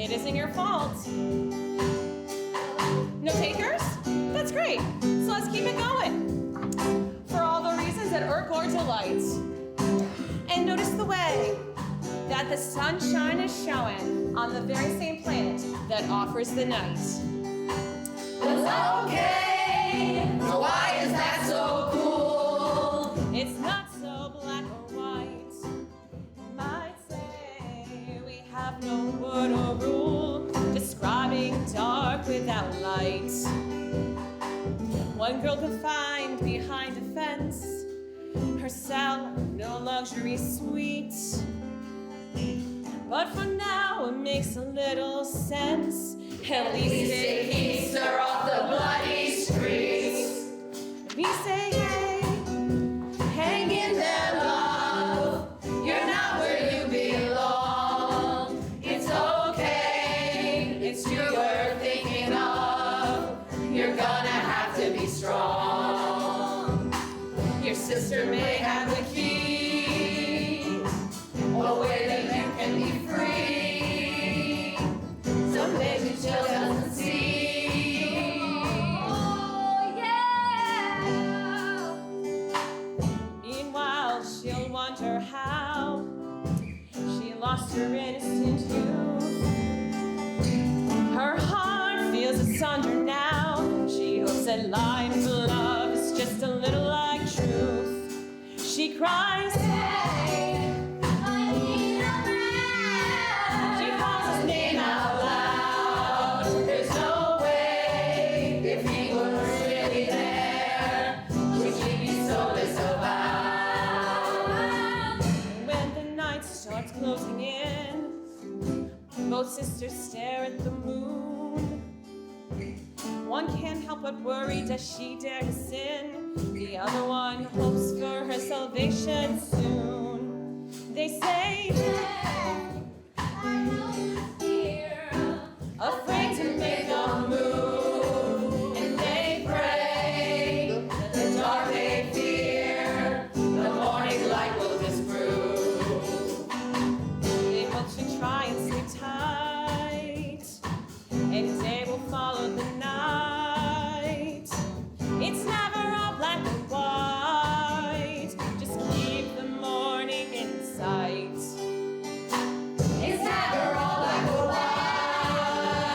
It isn't your fault. No takers? That's great. So let's keep it going. For all the reasons that Urgor delights. And notice the way that the sunshine is showing on the very same planet that offers the night. Well, okay, now why is that so cool? It's not so black or white. You might say we have no word or rule describing dark without light. One girl confined behind a fence, her cell no luxury suite. But for now it makes a little sense. At least it keeps her off the bloody streets. We say, hey, hang in there, love. You're not where you belong. It's okay, it's you we're thinking of. You're gonna have to be strong. Your sister may have the key, a way that you can be free. Some days you just doesn't see. Oh, yeah. Meanwhile, she'll wonder how she lost her innocent youth. Her heart feels asunder now. She hopes that lying for love is just a little like truth. She cries, hey, I need a man. She calls his name out loud. There's no way, if he was really there, would she be so disavowed. When the night starts closing in, both sisters stare at the moon. One can't help but worry, does she dare to sin? The other one hopes for her salvation soon. They say, afraid to make a move, and they pray that the dark they fear, the morning light will disprove. They hope to try and sleep tight, and day will follow the night. It's never all black and white, just keep the morning in sight. It's never all black or white.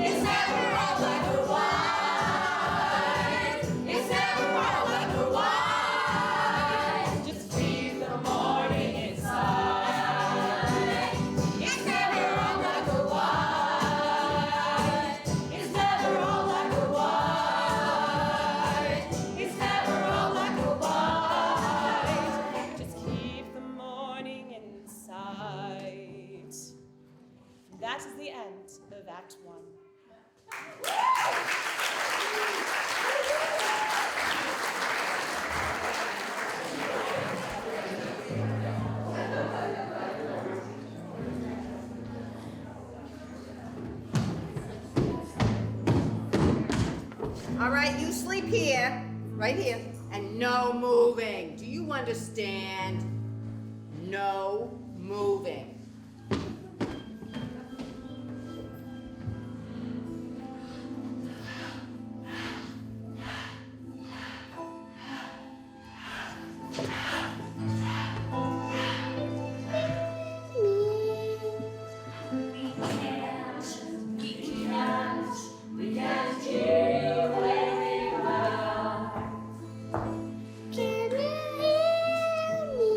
It's never all black or white. It's never all black or white. Just keep the morning in sight. It's never all black or white. It's never all black or white. It's never all black or white. Just keep the morning in sight. That is the end of Act 1. All right, you sleep here, right here, and no moving. Do you understand? No moving. Can you hear me?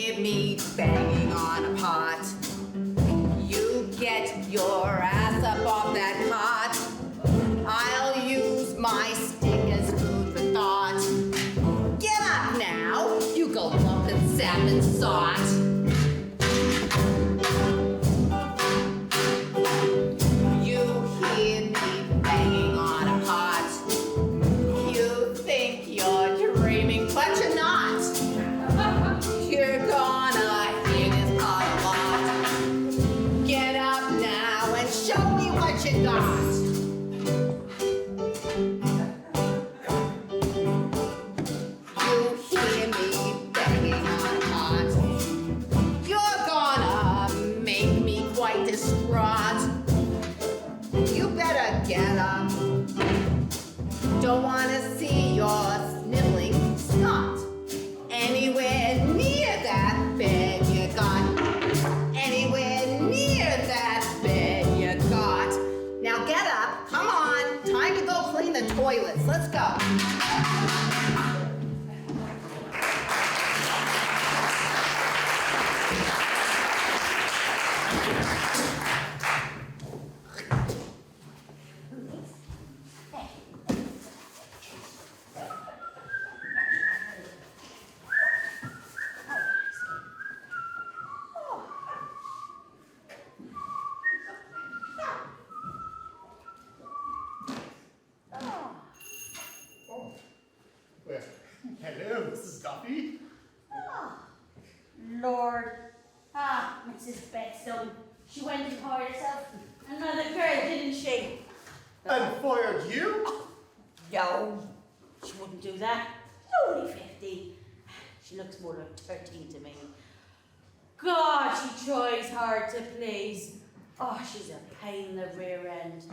hear me banging on a pot, you get your ass up off that cot. I'll use my stick as food for thought. Get up now, you go lump and sap and sot. You hear me banging on a pot. You think you're dreaming, but you're not. You're gonna hear this pot a lot. Get up now and show me what you got. You hear me banging on a pot. You're gonna make me quite distraught. You better get up. Don't wanna see your sniveling snot anywhere near that bed you got. Anywhere near that bed you got. Now get up, come on, time to go clean the toilets. Let's go. Well, hello, Mrs. Duffy. Lord. Ah, Mrs. Bedstone. She went and poured herself another girl, didn't she? And fired you? No, she wouldn't do that. She's only 15. She looks more like 13 to me. God, she tries hard to please. Oh, she's a pain in the rear end.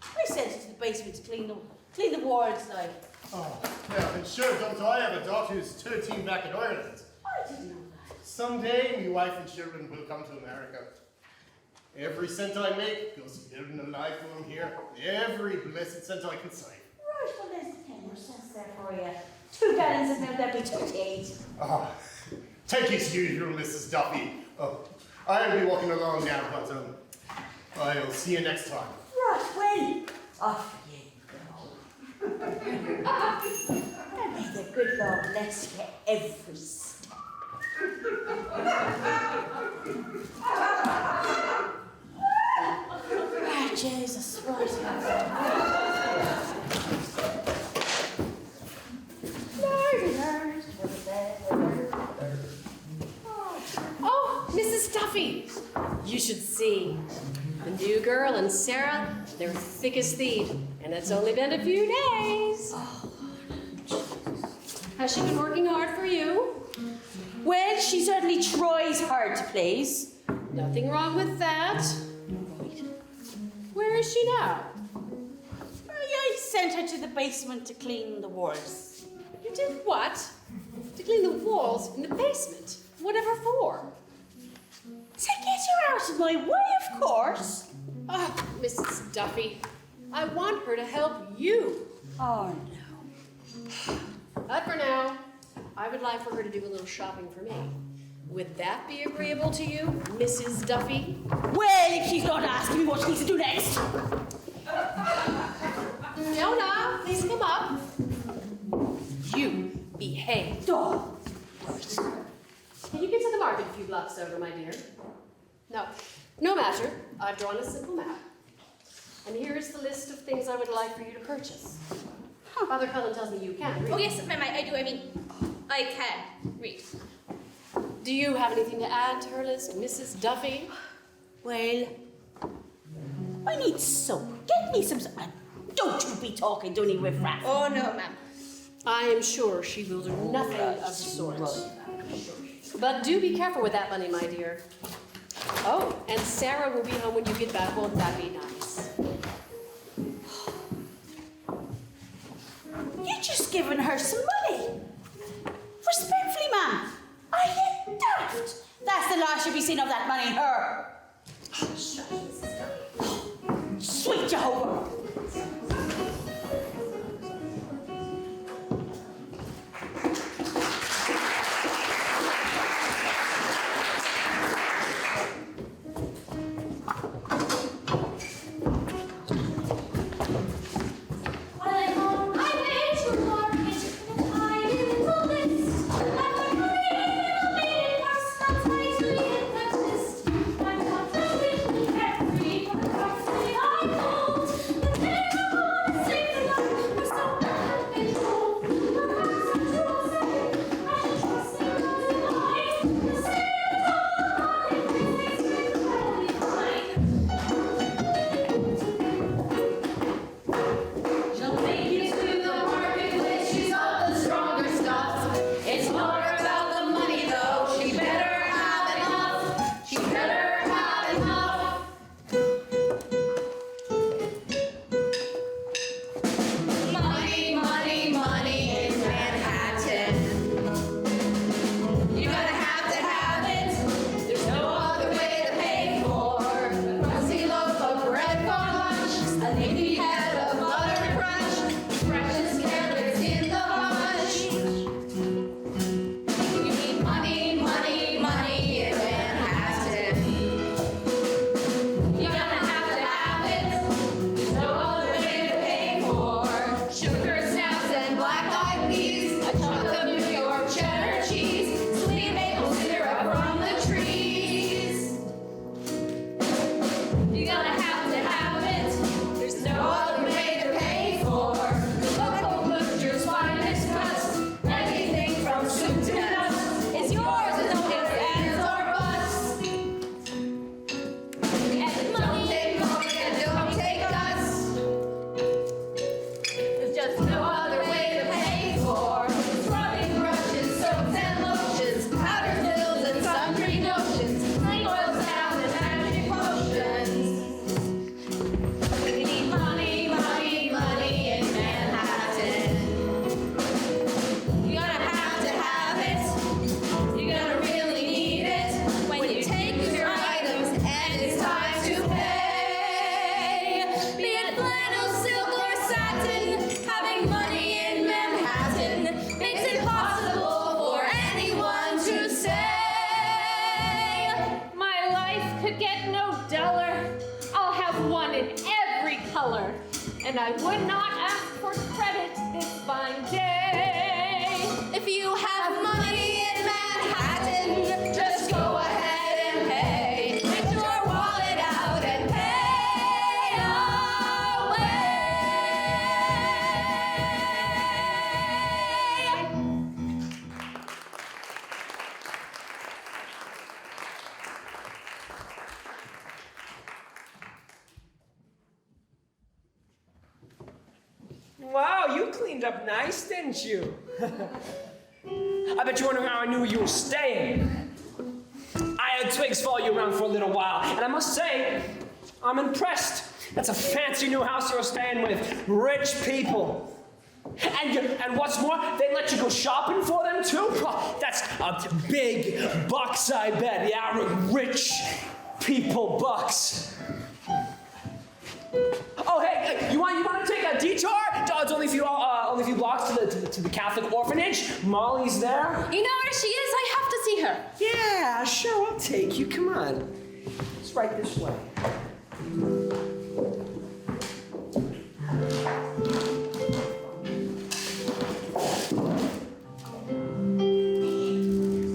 I sent her to the basement to clean the wards, like. Oh, yeah, and sure, don't I have a daughter who's 13 back in Ireland? I didn't know that. Someday, my wife and children will come to America. Every cent I make goes to building a life for them here. Every blessed cent I can save. Right, well, there's 10 more cents there for you. 2 gallons of milk, that'd be 28. Ah, take it as usual, Mrs. Duffy. Oh, I'll be walking along now, but I'll see you next time. Right, well, off you go. And may the good Lord bless you every step. Ah, Jesus, Oh, Mrs. Duffy, you should see. The new girl and Sarah, they're thick as thieves, and it's only been a few days. Has she been working hard for you? Well, she certainly tries hard to please. Nothing wrong with that. Where is she now? I sent her to the basement to clean the walls. You did what? To clean the walls in the basement? Whatever for? To get her out of my way, of course. Oh, Mrs. Duffy, I want her to help you. Oh, no. But for now, I would like for her to do a little shopping for me. Would that be agreeable to you, Mrs. Duffy? Well, if she's not asking me what she needs to do next. Jonah, please come up. You behave. Oh. Can you get to the market a few blocks over, my dear? No matter. I've drawn a simple map. And here is the list of things I would like for you to purchase. Father Cullen tells me you can read. Oh, yes, ma'am, I do. I mean, I can read. Do you have anything to add to her list, Mrs. Duffy? Well, I need soap. Get me some soap. Don't you be talking to any riffraff. Oh, no, ma'am. I am sure she will do nothing of the sort. But do be careful with that money, my dear. Oh, and Sarah will be home when you get back. Won't that be nice? You're just giving her some money. Respectfully, ma'am. Are you daft? That's the last you'll be seeing of that money in her. Sweet Jehovah. color, and I would not ask for credit this fine day. If you have money in Manhattan, just go ahead and pay. Get your wallet out and pay away. Wow, you cleaned up nice, didn't you? I bet you're wondering how I knew you were staying. I had Twigs follow you around for a little while, and I must say, I'm impressed. That's a fancy new house you're staying with. Rich people. And what's more, they let you go shopping for them too? Oh, that's a big bucks, I bet. Yeah, rich people bucks. Oh, hey, you want to take a detour? It's only a few blocks to the Catholic orphanage. Molly's there. You know where she is? I have to see her. Yeah, sure, I'll take you. Come on. It's right this way.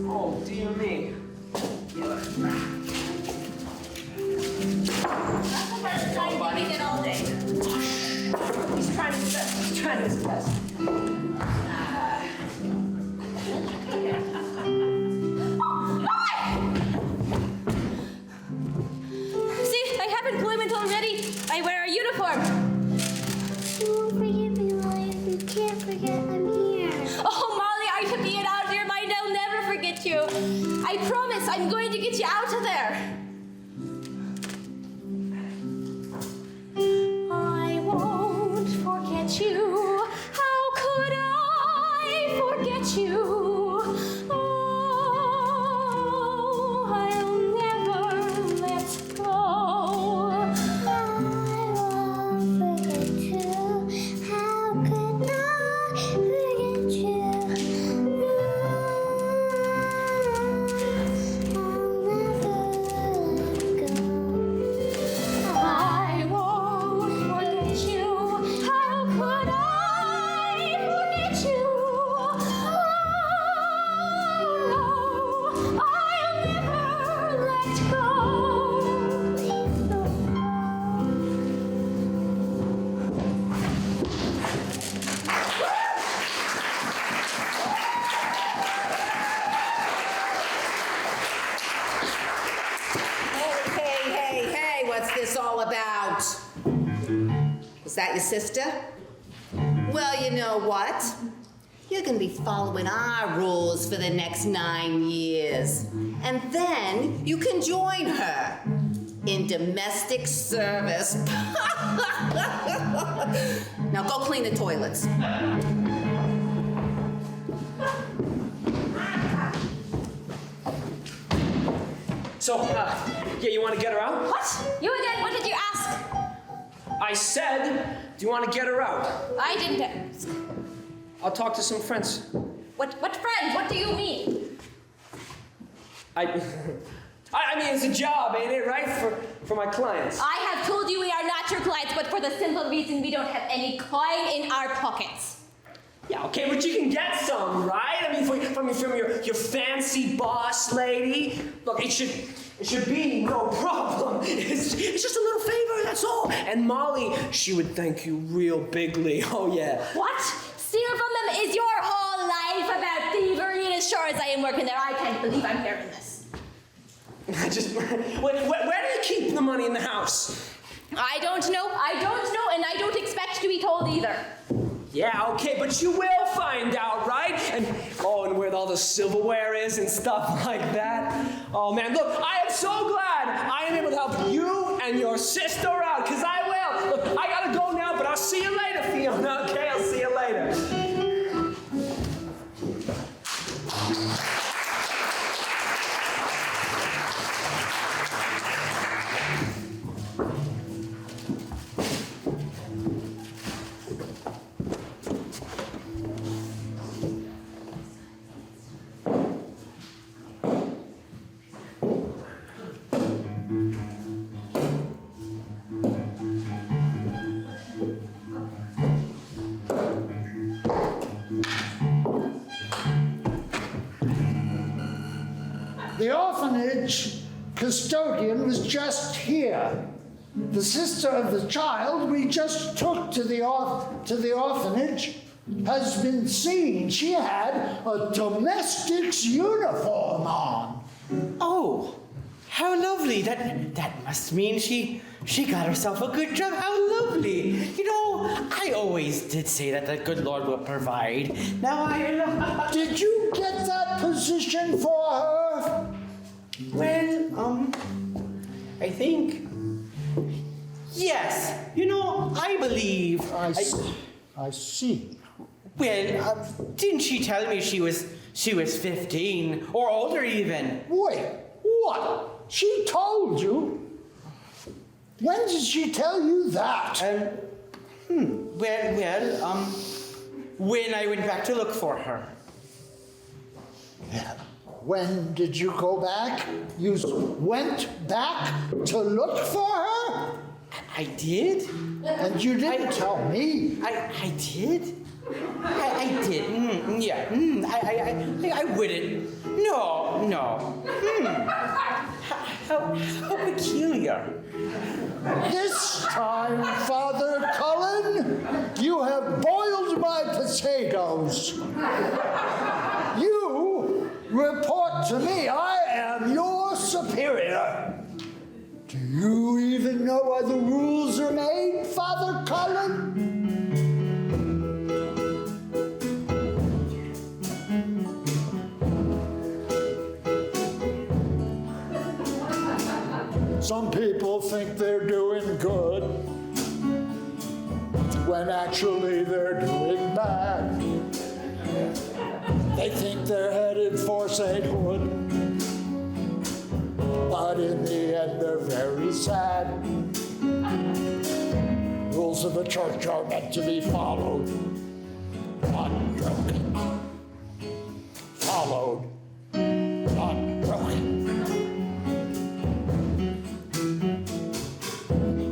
Oh, dear me. It all day. He's trying his best. He's trying his best. See, I have employment already. I wear a uniform. Don't forget me, Molly. You can't forget I'm here. Oh, Molly, are you being out of your mind? I'll never forget you. I promise I'm going to get you out of there. I won't forget you. How could I forget you? Oh, I'll never let go. I won't forget you. How could I forget you? I won't forget you. How could I forget you? Oh, no, I'll never let go. Hey, what's this all about? Was that your sister? Well, you know what? You're gonna be following our rules for the next 9 years. And then you can join her in domestic service. Now go clean the toilets. So, yeah, you want to get her out? What? You again? What did you ask? I said, do you want to get her out? I didn't ask. I'll talk to some friends. What friend? What do you mean? I mean, it's a job, ain't it, right? For my clients. I have told you we are not your clients, but for the simple reason we don't have any coin in our pockets. Yeah, okay, but you can get some, right? I mean, from your fancy boss lady. Look, it should be no problem. It's just a little favor, that's all. And Molly, she would thank you real bigly. Oh yeah. What? Steal from them is your whole life about thievery, and as sure as I am working there, I can't believe I'm hearing this. Where do you keep the money in the house? I don't know, and I don't expect to be told either. Yeah, okay, but you will find out, right? And where all the silverware is and stuff like that. Oh man, look, I am so glad I am able to help you and your sister out, because I will. Look, I gotta go now, but I'll see you later, Fiona, okay? I'll see you later. The orphanage custodian was just here. The sister of the child we just took to the orphanage has been seen. She had a domestic's uniform on. Oh, how lovely. That must mean she got herself a good job. How lovely. You know, I always did say that the good Lord will provide. Now I... Did you get that position for her? Well, I think... Yes. You know, I believe... I see. Well, didn't she tell me she was 15 or older even? Wait, what? She told you? When did she tell you that? When I went back to look for her. Yeah. When did you go back? You went back to look for her? I did. And you didn't tell me. I did. I did. Yeah. I wouldn't. No. How peculiar. This time, Father Cullen, you have boiled my potatoes. You report to me. I am your superior. Do you even know why the rules are made, Father Cullen? Some people think they're doing good when actually they're doing bad. They think they're headed for sainthood, but in the end they're very sad. Rules of the church are meant to be followed, not broken. Followed, not broken.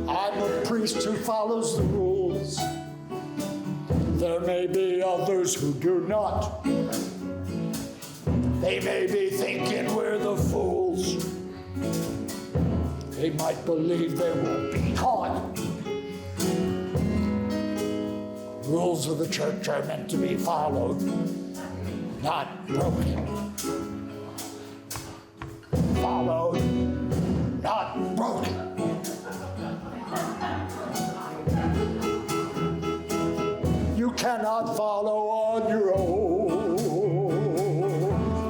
I'm a priest who follows the rules. There may be others who do not. They may be thinking we're the fools. They might believe they won't be caught. Rules of the church are meant to be followed, not broken. Followed, not broken. You cannot follow on your own,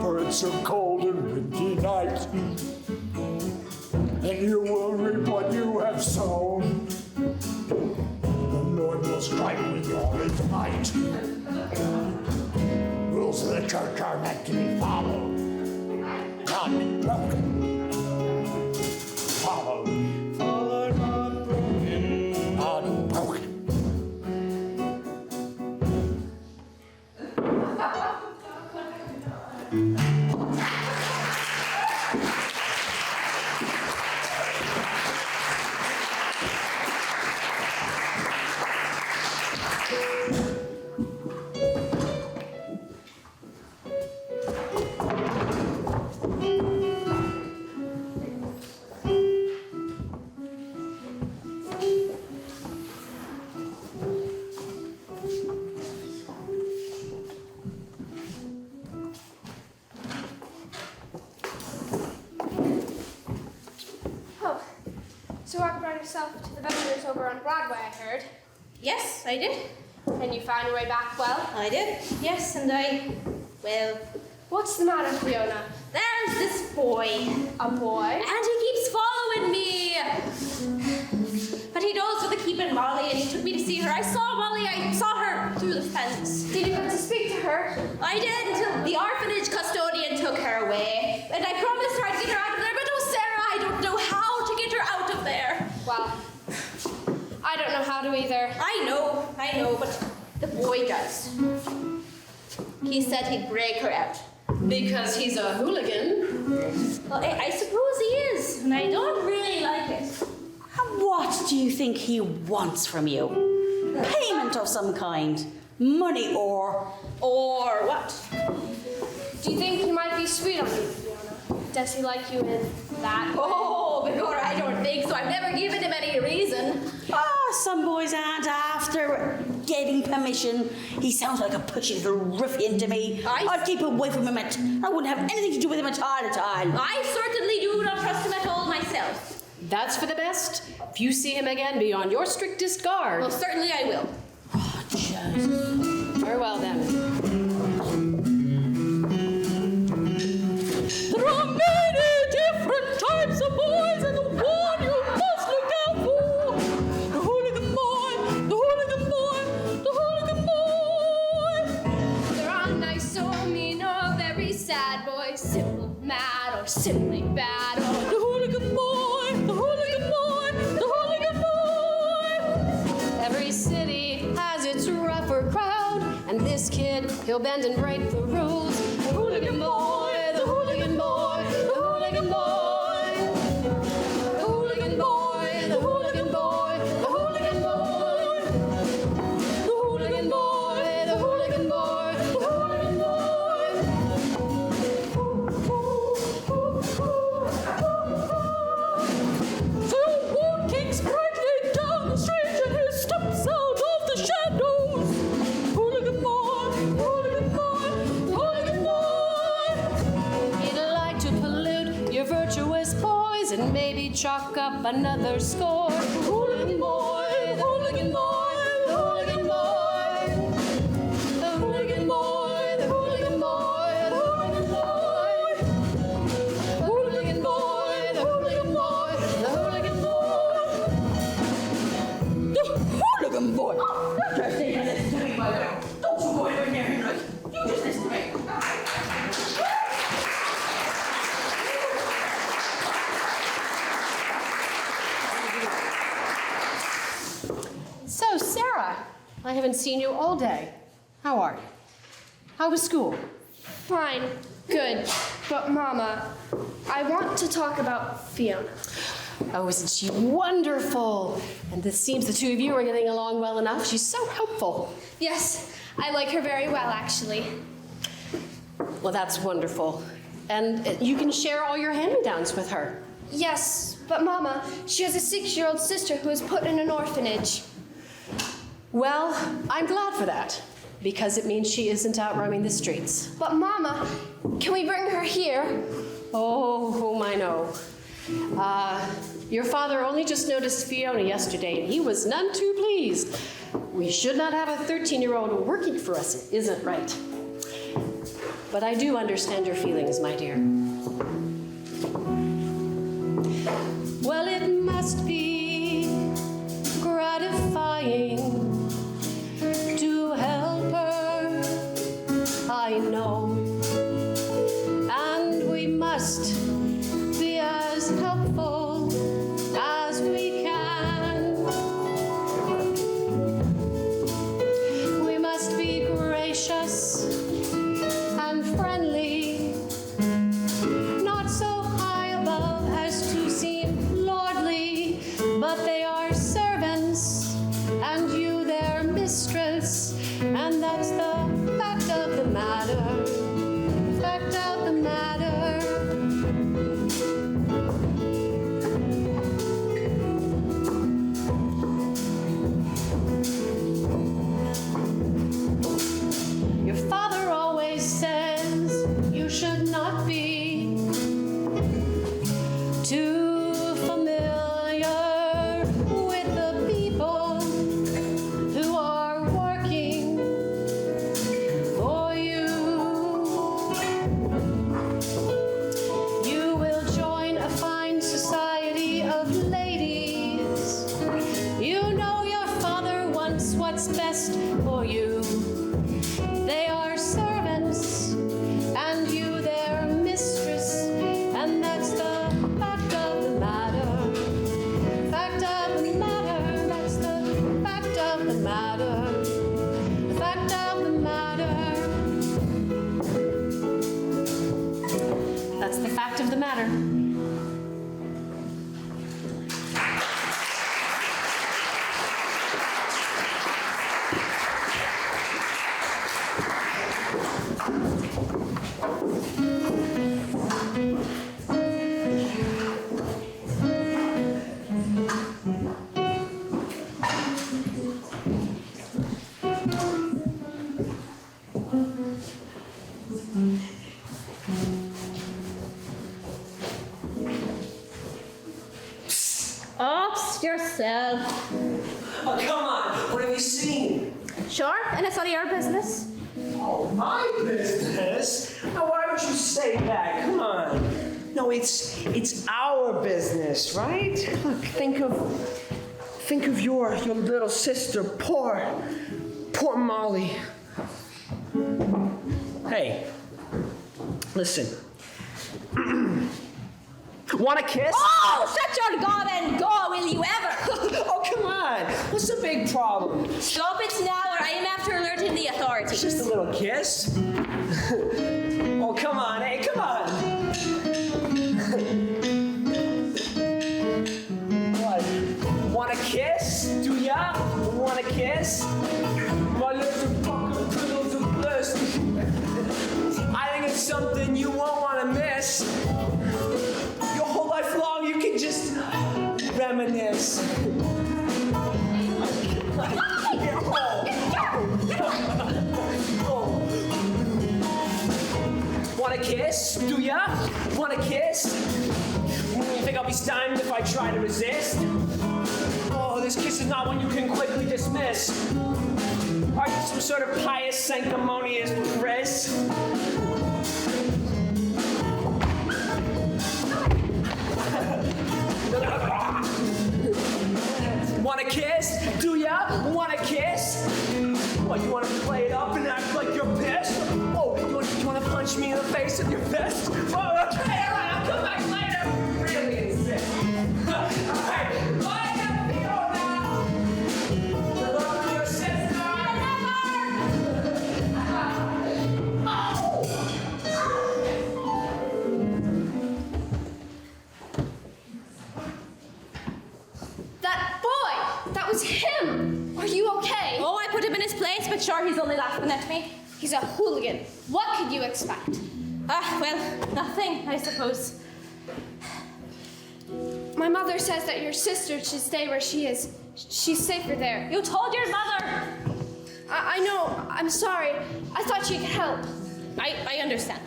for it's a cold and windy night, and you will reap what you have sown. The Lord will strike with all his might. Rules of the church are meant to be followed, not broken. Followed, not broken, not broken. So you brought yourself to the vendors over on Broadway, I heard. Yes, I did. And you found your way back well? I did. Yes, and well, what's the matter, Fiona? There's this boy. A boy? And he keeps following me. But he knows where to keep Molly, and he took me to see her. I saw Molly. I saw her through the fence. Did you get to speak to her? I did, until the orphanage custodian took her away. And I promised her I'd get her out of there, but oh, Sarah, I don't know how to get her out of there. Well, I don't know how to either. I know, but the boy does. He said he'd break her out. Because he's a hooligan. Well, I suppose he is, and I don't really like it. What do you think he wants from you? Payment of some kind? Money or what? Do you think he might be sweet on you, Fiona? Does he like you in that way? Oh, Begorra, I don't think so. I've never given him any reason. Some boys aren't after getting permission. He sounds like a pushy little ruffian to me. I'd keep away from him. I wouldn't have anything to do with him at all. I certainly do not trust him at all myself. That's for the best. If you see him again, be on your strictest guard. Well, certainly I will. Oh, Jesus. Very well, then. There are many different types of boys, and the one you must look out for. The hooligan boy, the hooligan boy, the hooligan boy. There are nice or mean or very sad boys, simple, mad, or simply bad. Or The hooligan boy, the hooligan boy, the hooligan boy. Every city has its rougher crowd, and this kid, he'll bend and break the rules. The hooligan boy, the hooligan boy, the hooligan boy. The hooligan boy, the hooligan boy, the hooligan boy. The hooligan boy, the hooligan boy, the hooligan Phil walking sprightly down the street, and he steps out of the shadows. Hooligan boy, hooligan boy, hooligan boy. He'd like to pollute your virtuous boys and maybe chalk up another score. The hooligan boy, the hooligan boy, the hooligan boy. The hooligan boy, the hooligan boy, the hooligan boy. The hooligan boy, the hooligan boy, the hooligan boy. The hooligan boy. Just take a listen to me, my girl. Don't you go anywhere near him, like. You just listen to me. So, Sarah, I haven't seen you all day. How are you? How was school? fine, good. But Mama, I want to talk about Fiona. Oh, isn't she wonderful? And it seems the two of you are getting along well enough. She's so helpful. Yes, I like her very well, actually. Well, that's wonderful. And you can share all your hand-me-downs with her. Yes, but Mama, she has a 6-year-old sister who was put in an orphanage. Well, I'm glad for that, because it means she isn't out roaming the streets. But Mama, can we bring her here? Oh, whom I know. Your father only just noticed Fiona yesterday, and he was none too pleased. We should not have a 13-year-old working for us, it isn't right. But I do understand your feelings, my dear. Well, it must be gratifying to help her, I know. And we must be as helpful as we can. We must be gracious and friendly, not so high above as to seem lordly, but they are servants, and you their mistress, and that's the fact of the matter, fact of the matter. Just yourself. Oh, come on. What have you seen? Sure, and it's none of your business. Oh, my business? Now, why would you say that? Come on. No, it's our business, right? Look, think of your little sister, poor Molly. Hey, listen. Want a kiss? Oh, shut your gob and go, will you ever? Oh, come on. What's the big problem? Stop it now, or I am after alerting the authorities. It's just a little kiss. Oh, come on, hey, come on. What? Want a kiss? Do ya? Want a kiss? My lips are fucking riddles of bliss. I think it's something you won't want to miss. Your whole life long, you can just reminisce. Want a kiss? Do ya? Want a kiss? You think I'll be stymied if I try to resist? Oh, this kiss is not one you can quickly dismiss. Are you some sort of pious, sanctimonious priest? Want a kiss? Do ya? Want a kiss? What, you want to play it up and act like you're pissed? Oh, you want to punch me in the face with your fist? Oh, okay, all right, I'll come back later. Really insist. All right, bye, Pio now. The love of your sister. That boy! That was him! Are you okay? Oh, I put him in his place, but sure, he's only laughing at me. He's a hooligan. What could you expect? Ah, well, nothing, I suppose. My mother says that your sister should stay where she is. She's safer there. You told your mother! I know. I'm sorry. I thought she could help. I understand.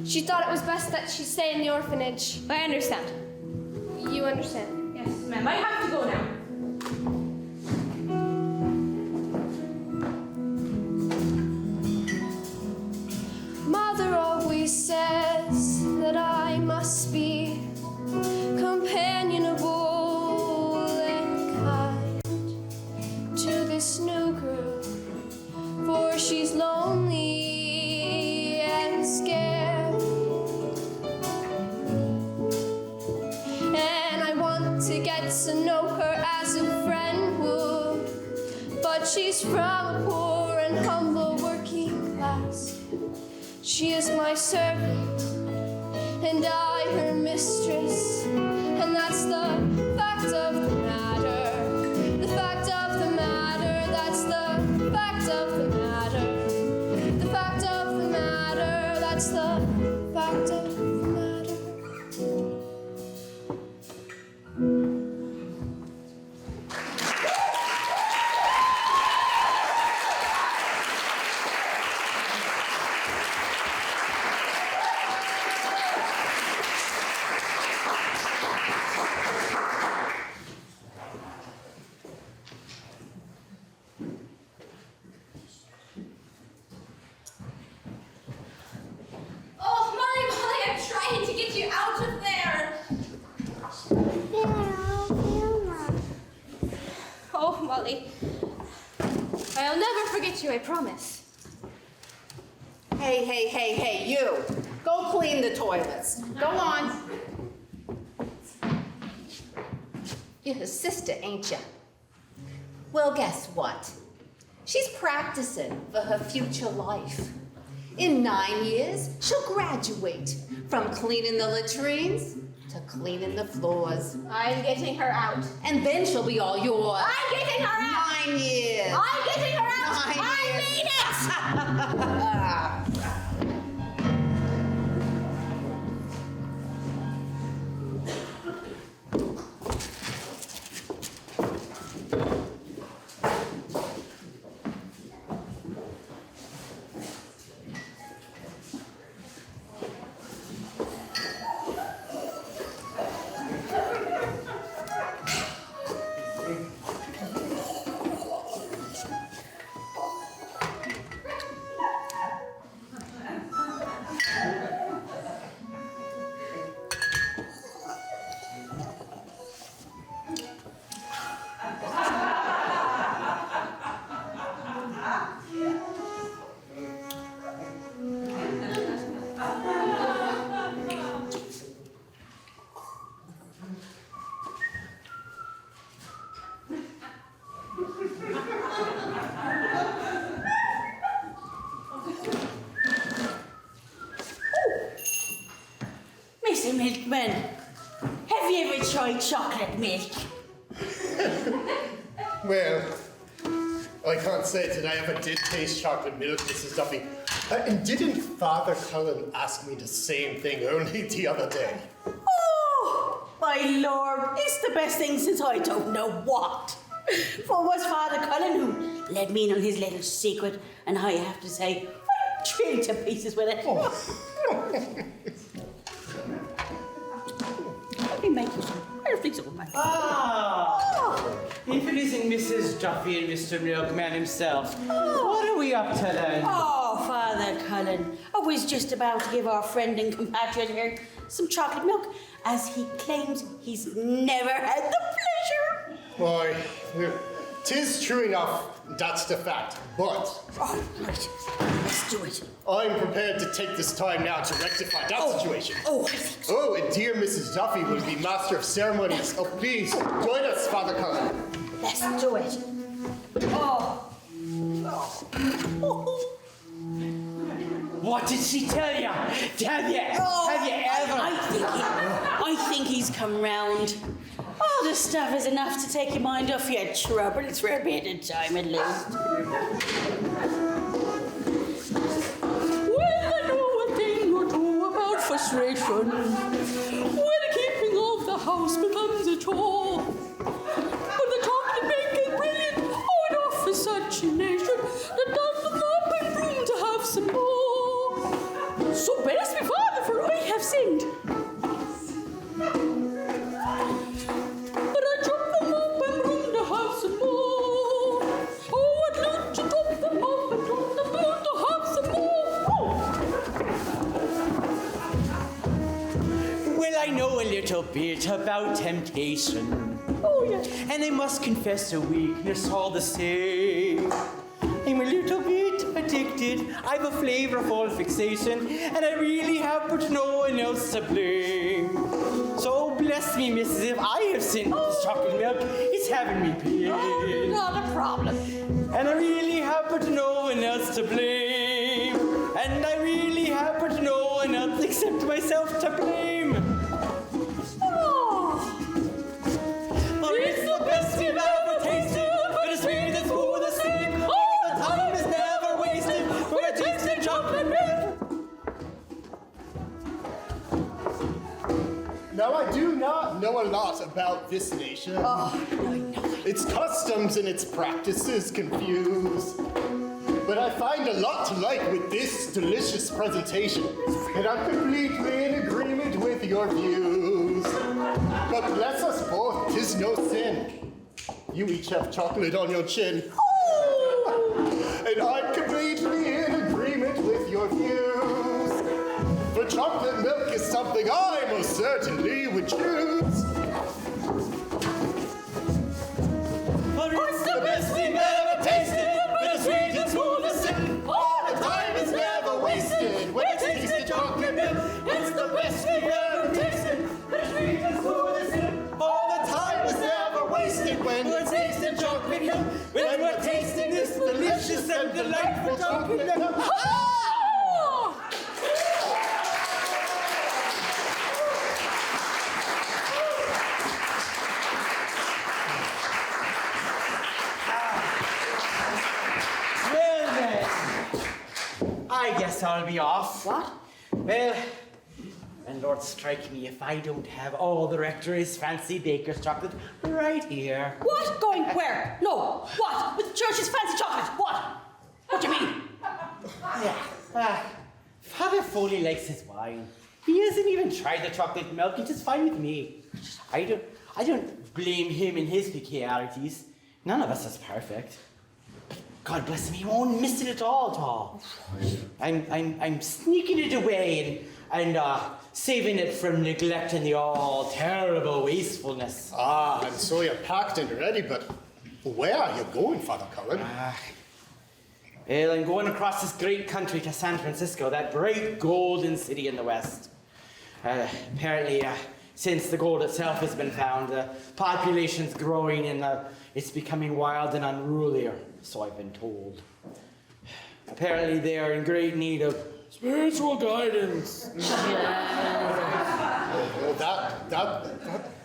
She thought it was best that she stay in the orphanage. I understand. You understand? Yes, ma'am. I have to go now. Mother always says that I must be companionable and kind to this new girl, for she's lonely and scared. And I want to get to know her as a friend would, but she's from a poor and humble working class. She is my servant, and I her mistress, and that's the fact of the matter. The fact of the matter, that's the fact of the matter. The fact of the matter, that's the fact of the matter. Oh, Molly, I'm trying to get you out of there! Oh, Molly. I'll never forget you, I promise. Hey, you. Go clean the toilets. Go on. You're his sister, ain't ya? Well, guess what? She's practicing for her future life. In 9 years, she'll graduate from cleaning the latrines to cleaning the floors. I'm getting her out. And then she'll be all yours. I'm getting her out! 9 years. I'm getting her out! 9 I years. mean it! milkman, have you ever tried chocolate milk? Well, I can't say that I ever did taste chocolate milk, Mrs. Duffy. And didn't Father Cullen ask me the same thing only the other day? Oh, my lord, it's the best thing since I don't know what. For it was Father Cullen who let me in on his little secret, and I have to say, I'm thrilled to pieces with it. Let me make you some perfect old man. Introducing Mrs. Duffy and Mr. Milkman himself. What are we up to then? Oh, Father Cullen, I was just about to give our friend and compatriot here some chocolate milk, as he claims he's never had the pleasure. Why, 'tis true enough, that's the fact, but... Oh, right, let's do it. I'm prepared to take this time now to rectify that situation. Oh, and dear Mrs. Duffy will be master of ceremonies. Oh, please, join us, Father Cullen. Let's do it. What did she tell you? Have you ever? I think he's come round. All this stuff is enough to take your mind off your troubles for a bit of time at least. Well, I know a thing or two about frustration. When the keeping of the house becomes a chore. But the chocolate milk is brilliant. Oh, it offers such a nation that doesn't open room to have some more. So bless me, Father, for I have sinned. But I drop them up and room to have some more. Oh, I'd love to drop them up and drop them down to have some more. Well, I know a little bit about temptation. Oh, yeah. And I must confess a weakness all the same. I'm a little bit addicted. I've a flavorful fixation, and I really have but no one else to blame. So bless me, missus, if I have sinned with this chocolate milk, it's having me pain. Oh, not a problem. And I really have but no one else to blame. And I really have but no one else except myself to blame. It's the best you've ever tasted, but it's sweet and smooth as silk. All the time is never wasted when I taste the chocolate milk. Now, I do not know a lot about this nation. Its customs and its practices confuse. But I find a lot to like with this delicious presentation, and I'm completely in agreement with your views. But bless us both, 'tis no sin. You each have chocolate on your chin. And I'm completely in agreement with your views. For chocolate milk is something I most certainly would choose. But it's the best thing ever tasted, but it's sweet and smooth as silk. All the time is never wasted when I taste the chocolate milk. It's the best thing ever tasted, but it's sweet and smooth as silk. All the time is never wasted when I taste the chocolate milk. When we're tasting this delicious and delightful chocolate milk. Well then, I guess I'll be off. What? Well, and Lord strike me if I don't have all the rectory's fancy baker's chocolate right here. What? Going where? No. What? With the church's fancy chocolate? What? What do you mean? Yeah. Father Foley likes his wine. He hasn't even tried the chocolate milk. It's just fine with me. I don't blame him and his peculiarities. None of us is perfect. God bless him, he won't miss it at all. I'm sneaking it away and saving it from neglect and the all terrible wastefulness. Ah, and so you're packed and ready, but where are you going, Father Cullen? Well, I'm going across this great country to San Francisco, that bright golden city in the west. Apparently, since the gold itself has been found, the population's growing and it's becoming wild and unruly, or so I've been told. Apparently, they are in great need of spiritual guidance. Oh,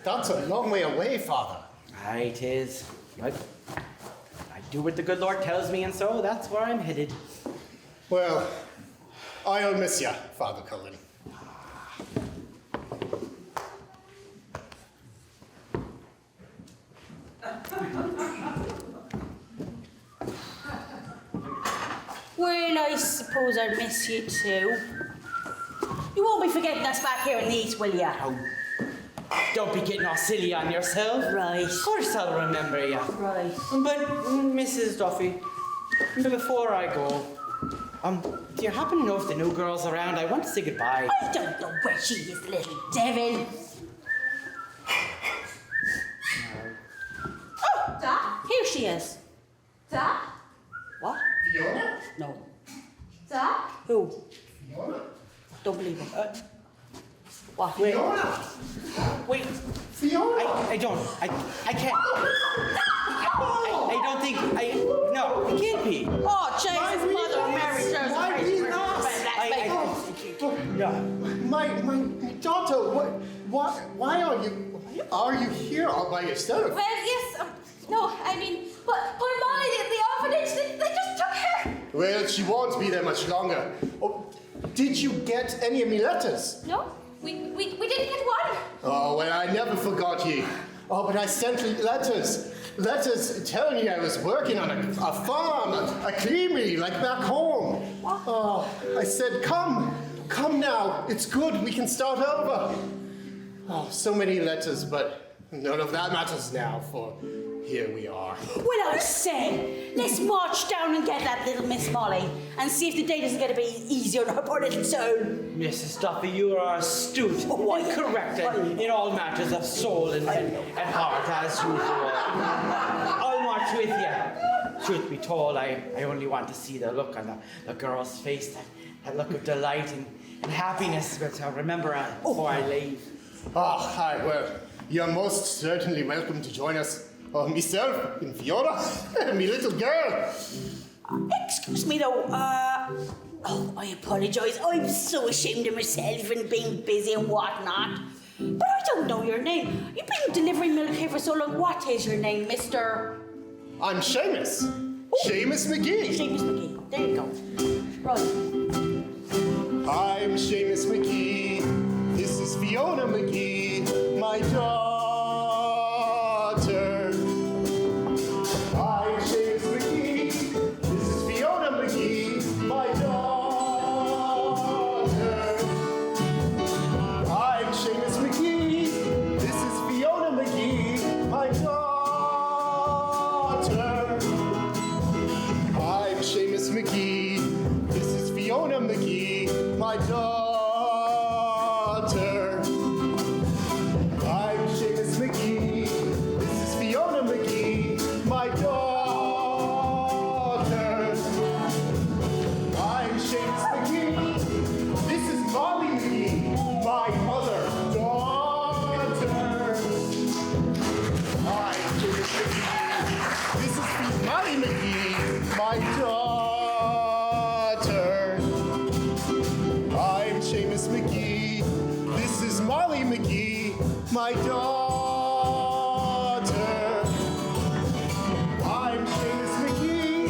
that's a long way away, Father. Aye, 'tis. But I do what the good Lord tells me, and so that's where I'm headed. Well, I'll miss ya, Father Cullen. Well, I suppose I'll miss you too. You won't be forgetting us back here in the East, will ya? Oh, don't be getting all silly on yourself. Right. Of course I'll remember you. Right. But, Mrs. Duffy, before I go, do you happen to know if the new girl's around? I want to say goodbye. I don't know where she is, little devil. Oh, Doc? here she is. Doc? What? Fiona? No. Doc? Who? Fiona? Don't believe it. What? Wait. Fiona? Wait. Fiona? I don't. I can't. I don't think. No, it can't be. Oh, Jesus, Mother Mary, Joseph, Why Christ, we Christ, lost? Christ, Christ. No. My daughter, why are you here all by yourself? Well, yes, no, I mean, but Molly, the orphanage, they just took her. Well, she won't be there much longer. Oh, did you get any of me letters? No, we didn't get one. Oh, well, I never forgot you. Oh, but I sent letters telling you I was working on a farm, a creamery, like back home. Oh, I said, come now, it's good, we can start over. Oh, so many letters, but none of that matters now, for here we are. Well, I say, let's march down and get that little Miss Molly and see if the day doesn't get a bit easier on her poor little soul. Mrs. Duffy, you are astute and correct in all matters of soul and heart, as usual. I'll march with you. Truth be told, I only want to see the look on the girl's face, that look of delight and happiness, but I'll remember before I leave. Oh, hi, well, you're most certainly welcome to join us. Oh, myself and Fiona, me little girl. Excuse me though, oh, I apologise. I'm so ashamed of myself and being busy and whatnot. But I don't know your name. You've been delivering milk here for so long. What is your name, Mr.? I'm Seamus. Seamus McGee. Seamus McGee. There you go. Right. I'm Seamus McGee. This is Fiona McGee, my daughter. I'm Seamus McGee. This is Fiona McGee, my daughter. I'm Seamus McGee. This is Fiona McGee, my daughter. I'm Seamus McGee. This is Fiona McGee, my daughter. I'm Seamus McGee. This is Fiona McGee, my daughter. I'm Seamus McGee. This is Molly McGee, my other daughter. I'm Seamus McGee. This is Molly McGee, my daughter. I'm Seamus McGee. This is Molly McGee, my daughter. I'm Seamus McGee.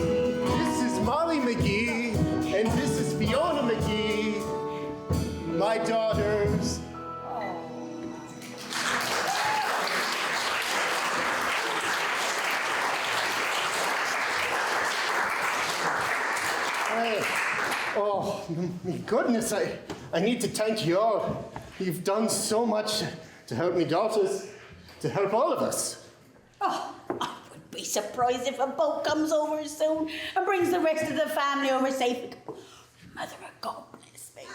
This is Molly McGee. And this is Fiona McGee, my daughters. Hey. Oh, my goodness, I need to thank you all. You've done so much to help me daughters, to help all of us. Oh, I would be surprised if a boat comes over soon and brings the rest of the family over safe. Mother of God bless me.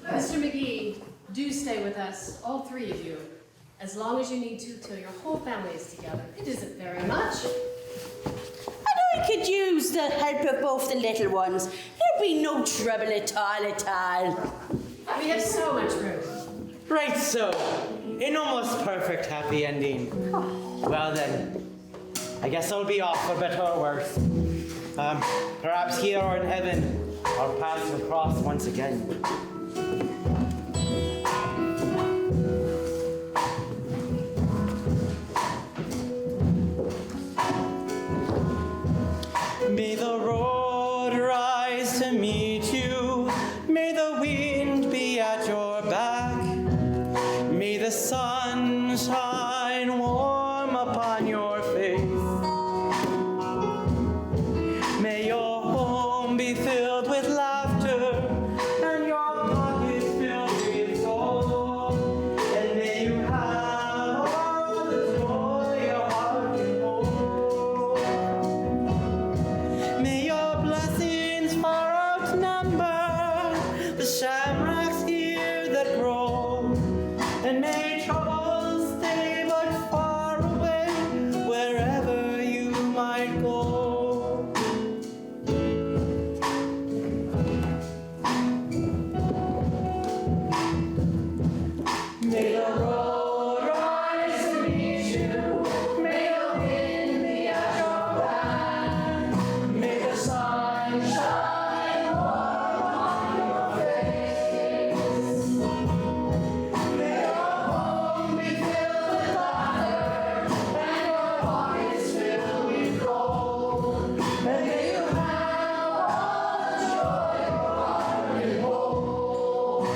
Mr. McGee, do stay with us, all three of you, as long as you need to till your whole family is together. It isn't very much. I could use the help of both the little ones. There'd be no trouble at all. We have so much room. Right so. An almost perfect happy ending. Well then, I guess I'll be off for better or worse. Perhaps here or in heaven, our paths will cross once again. May the road rise to meet you. May the wind be at your back. May the sun shine warm upon your face. May your home be filled with laughter and your pockets filled with gold. And may you have all the joy your heart can hold. May your blessings far outnumber the shamrocks here that grow. And may troubles stay but far away wherever you might go. May the road rise to meet you. May the wind be at your back. May the sun shine warm on your face. May your home be filled with laughter and your pockets filled with gold. And may you have all the joy your heart can hold.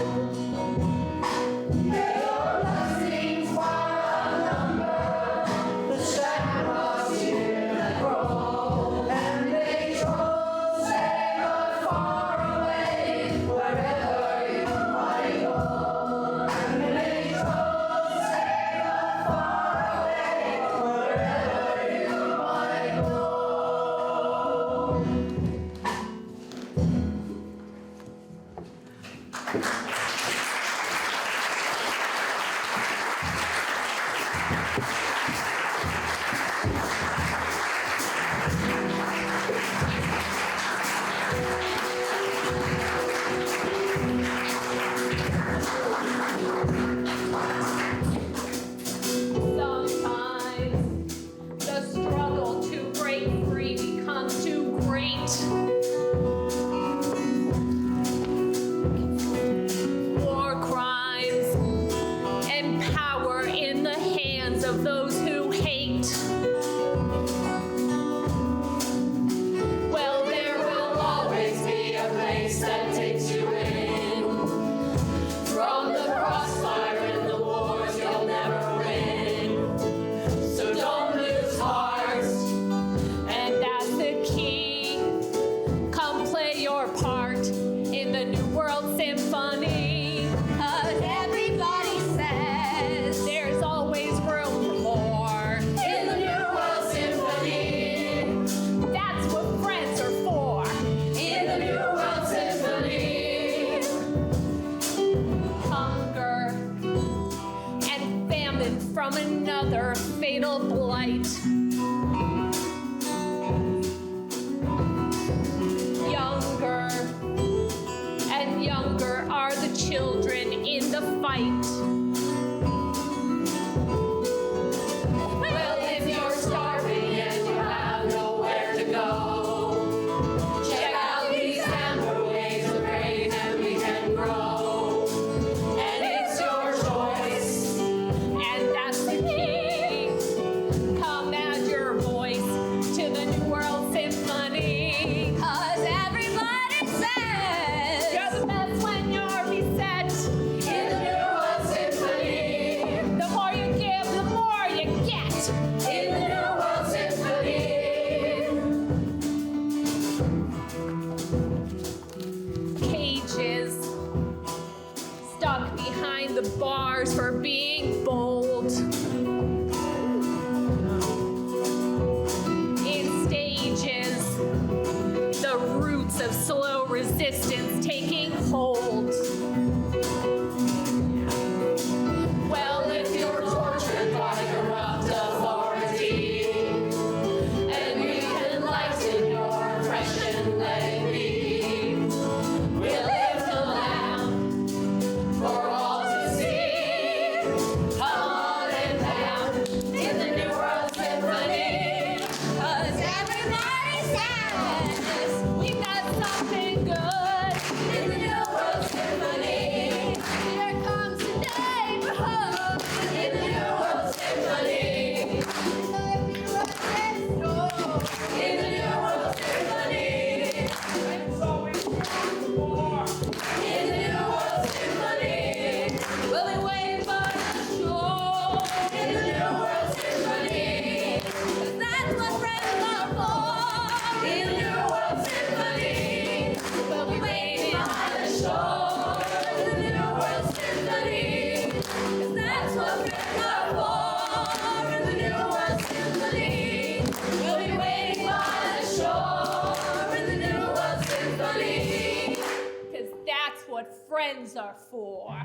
May your blessings far outnumber the shamrocks here that grow. And may troubles stay but far away wherever you might go. And may troubles stay but far away wherever you might go. Sometimes the struggle to break free becomes too great. War crimes and power in the hands of those who hate. Well, there will always be a place that takes you in. From the crossfire and the wars you'll never win. So don't lose heart. And that's the key. Come play your part in the New World Symphony. 'Cause everybody says there's always room for more in the New World Symphony. That's what friends are for in the New World Symphony. Hunger and famine from another fatal blight. Younger and younger are the children in the fight. Well, if you're starving and you have nowhere to go, check out these amber waves of grain and we can grow. And it's your choice, and that's the key. Come add your voice to the New World Symphony. 'Cause everybody says you're the best when you're reset in the New World Symphony. The more you give, the more you get in the New World Symphony. Cages stuck behind the bars for being bold. In stages, the roots of slow resistance taking hold. Well, if you're tortured by corrupt authority, and we can lighten your oppression, let it be. We'll lift the lamp for all to see. Come on and pound in the New World Symphony. 'Cause everybody says we've got something good toys are for.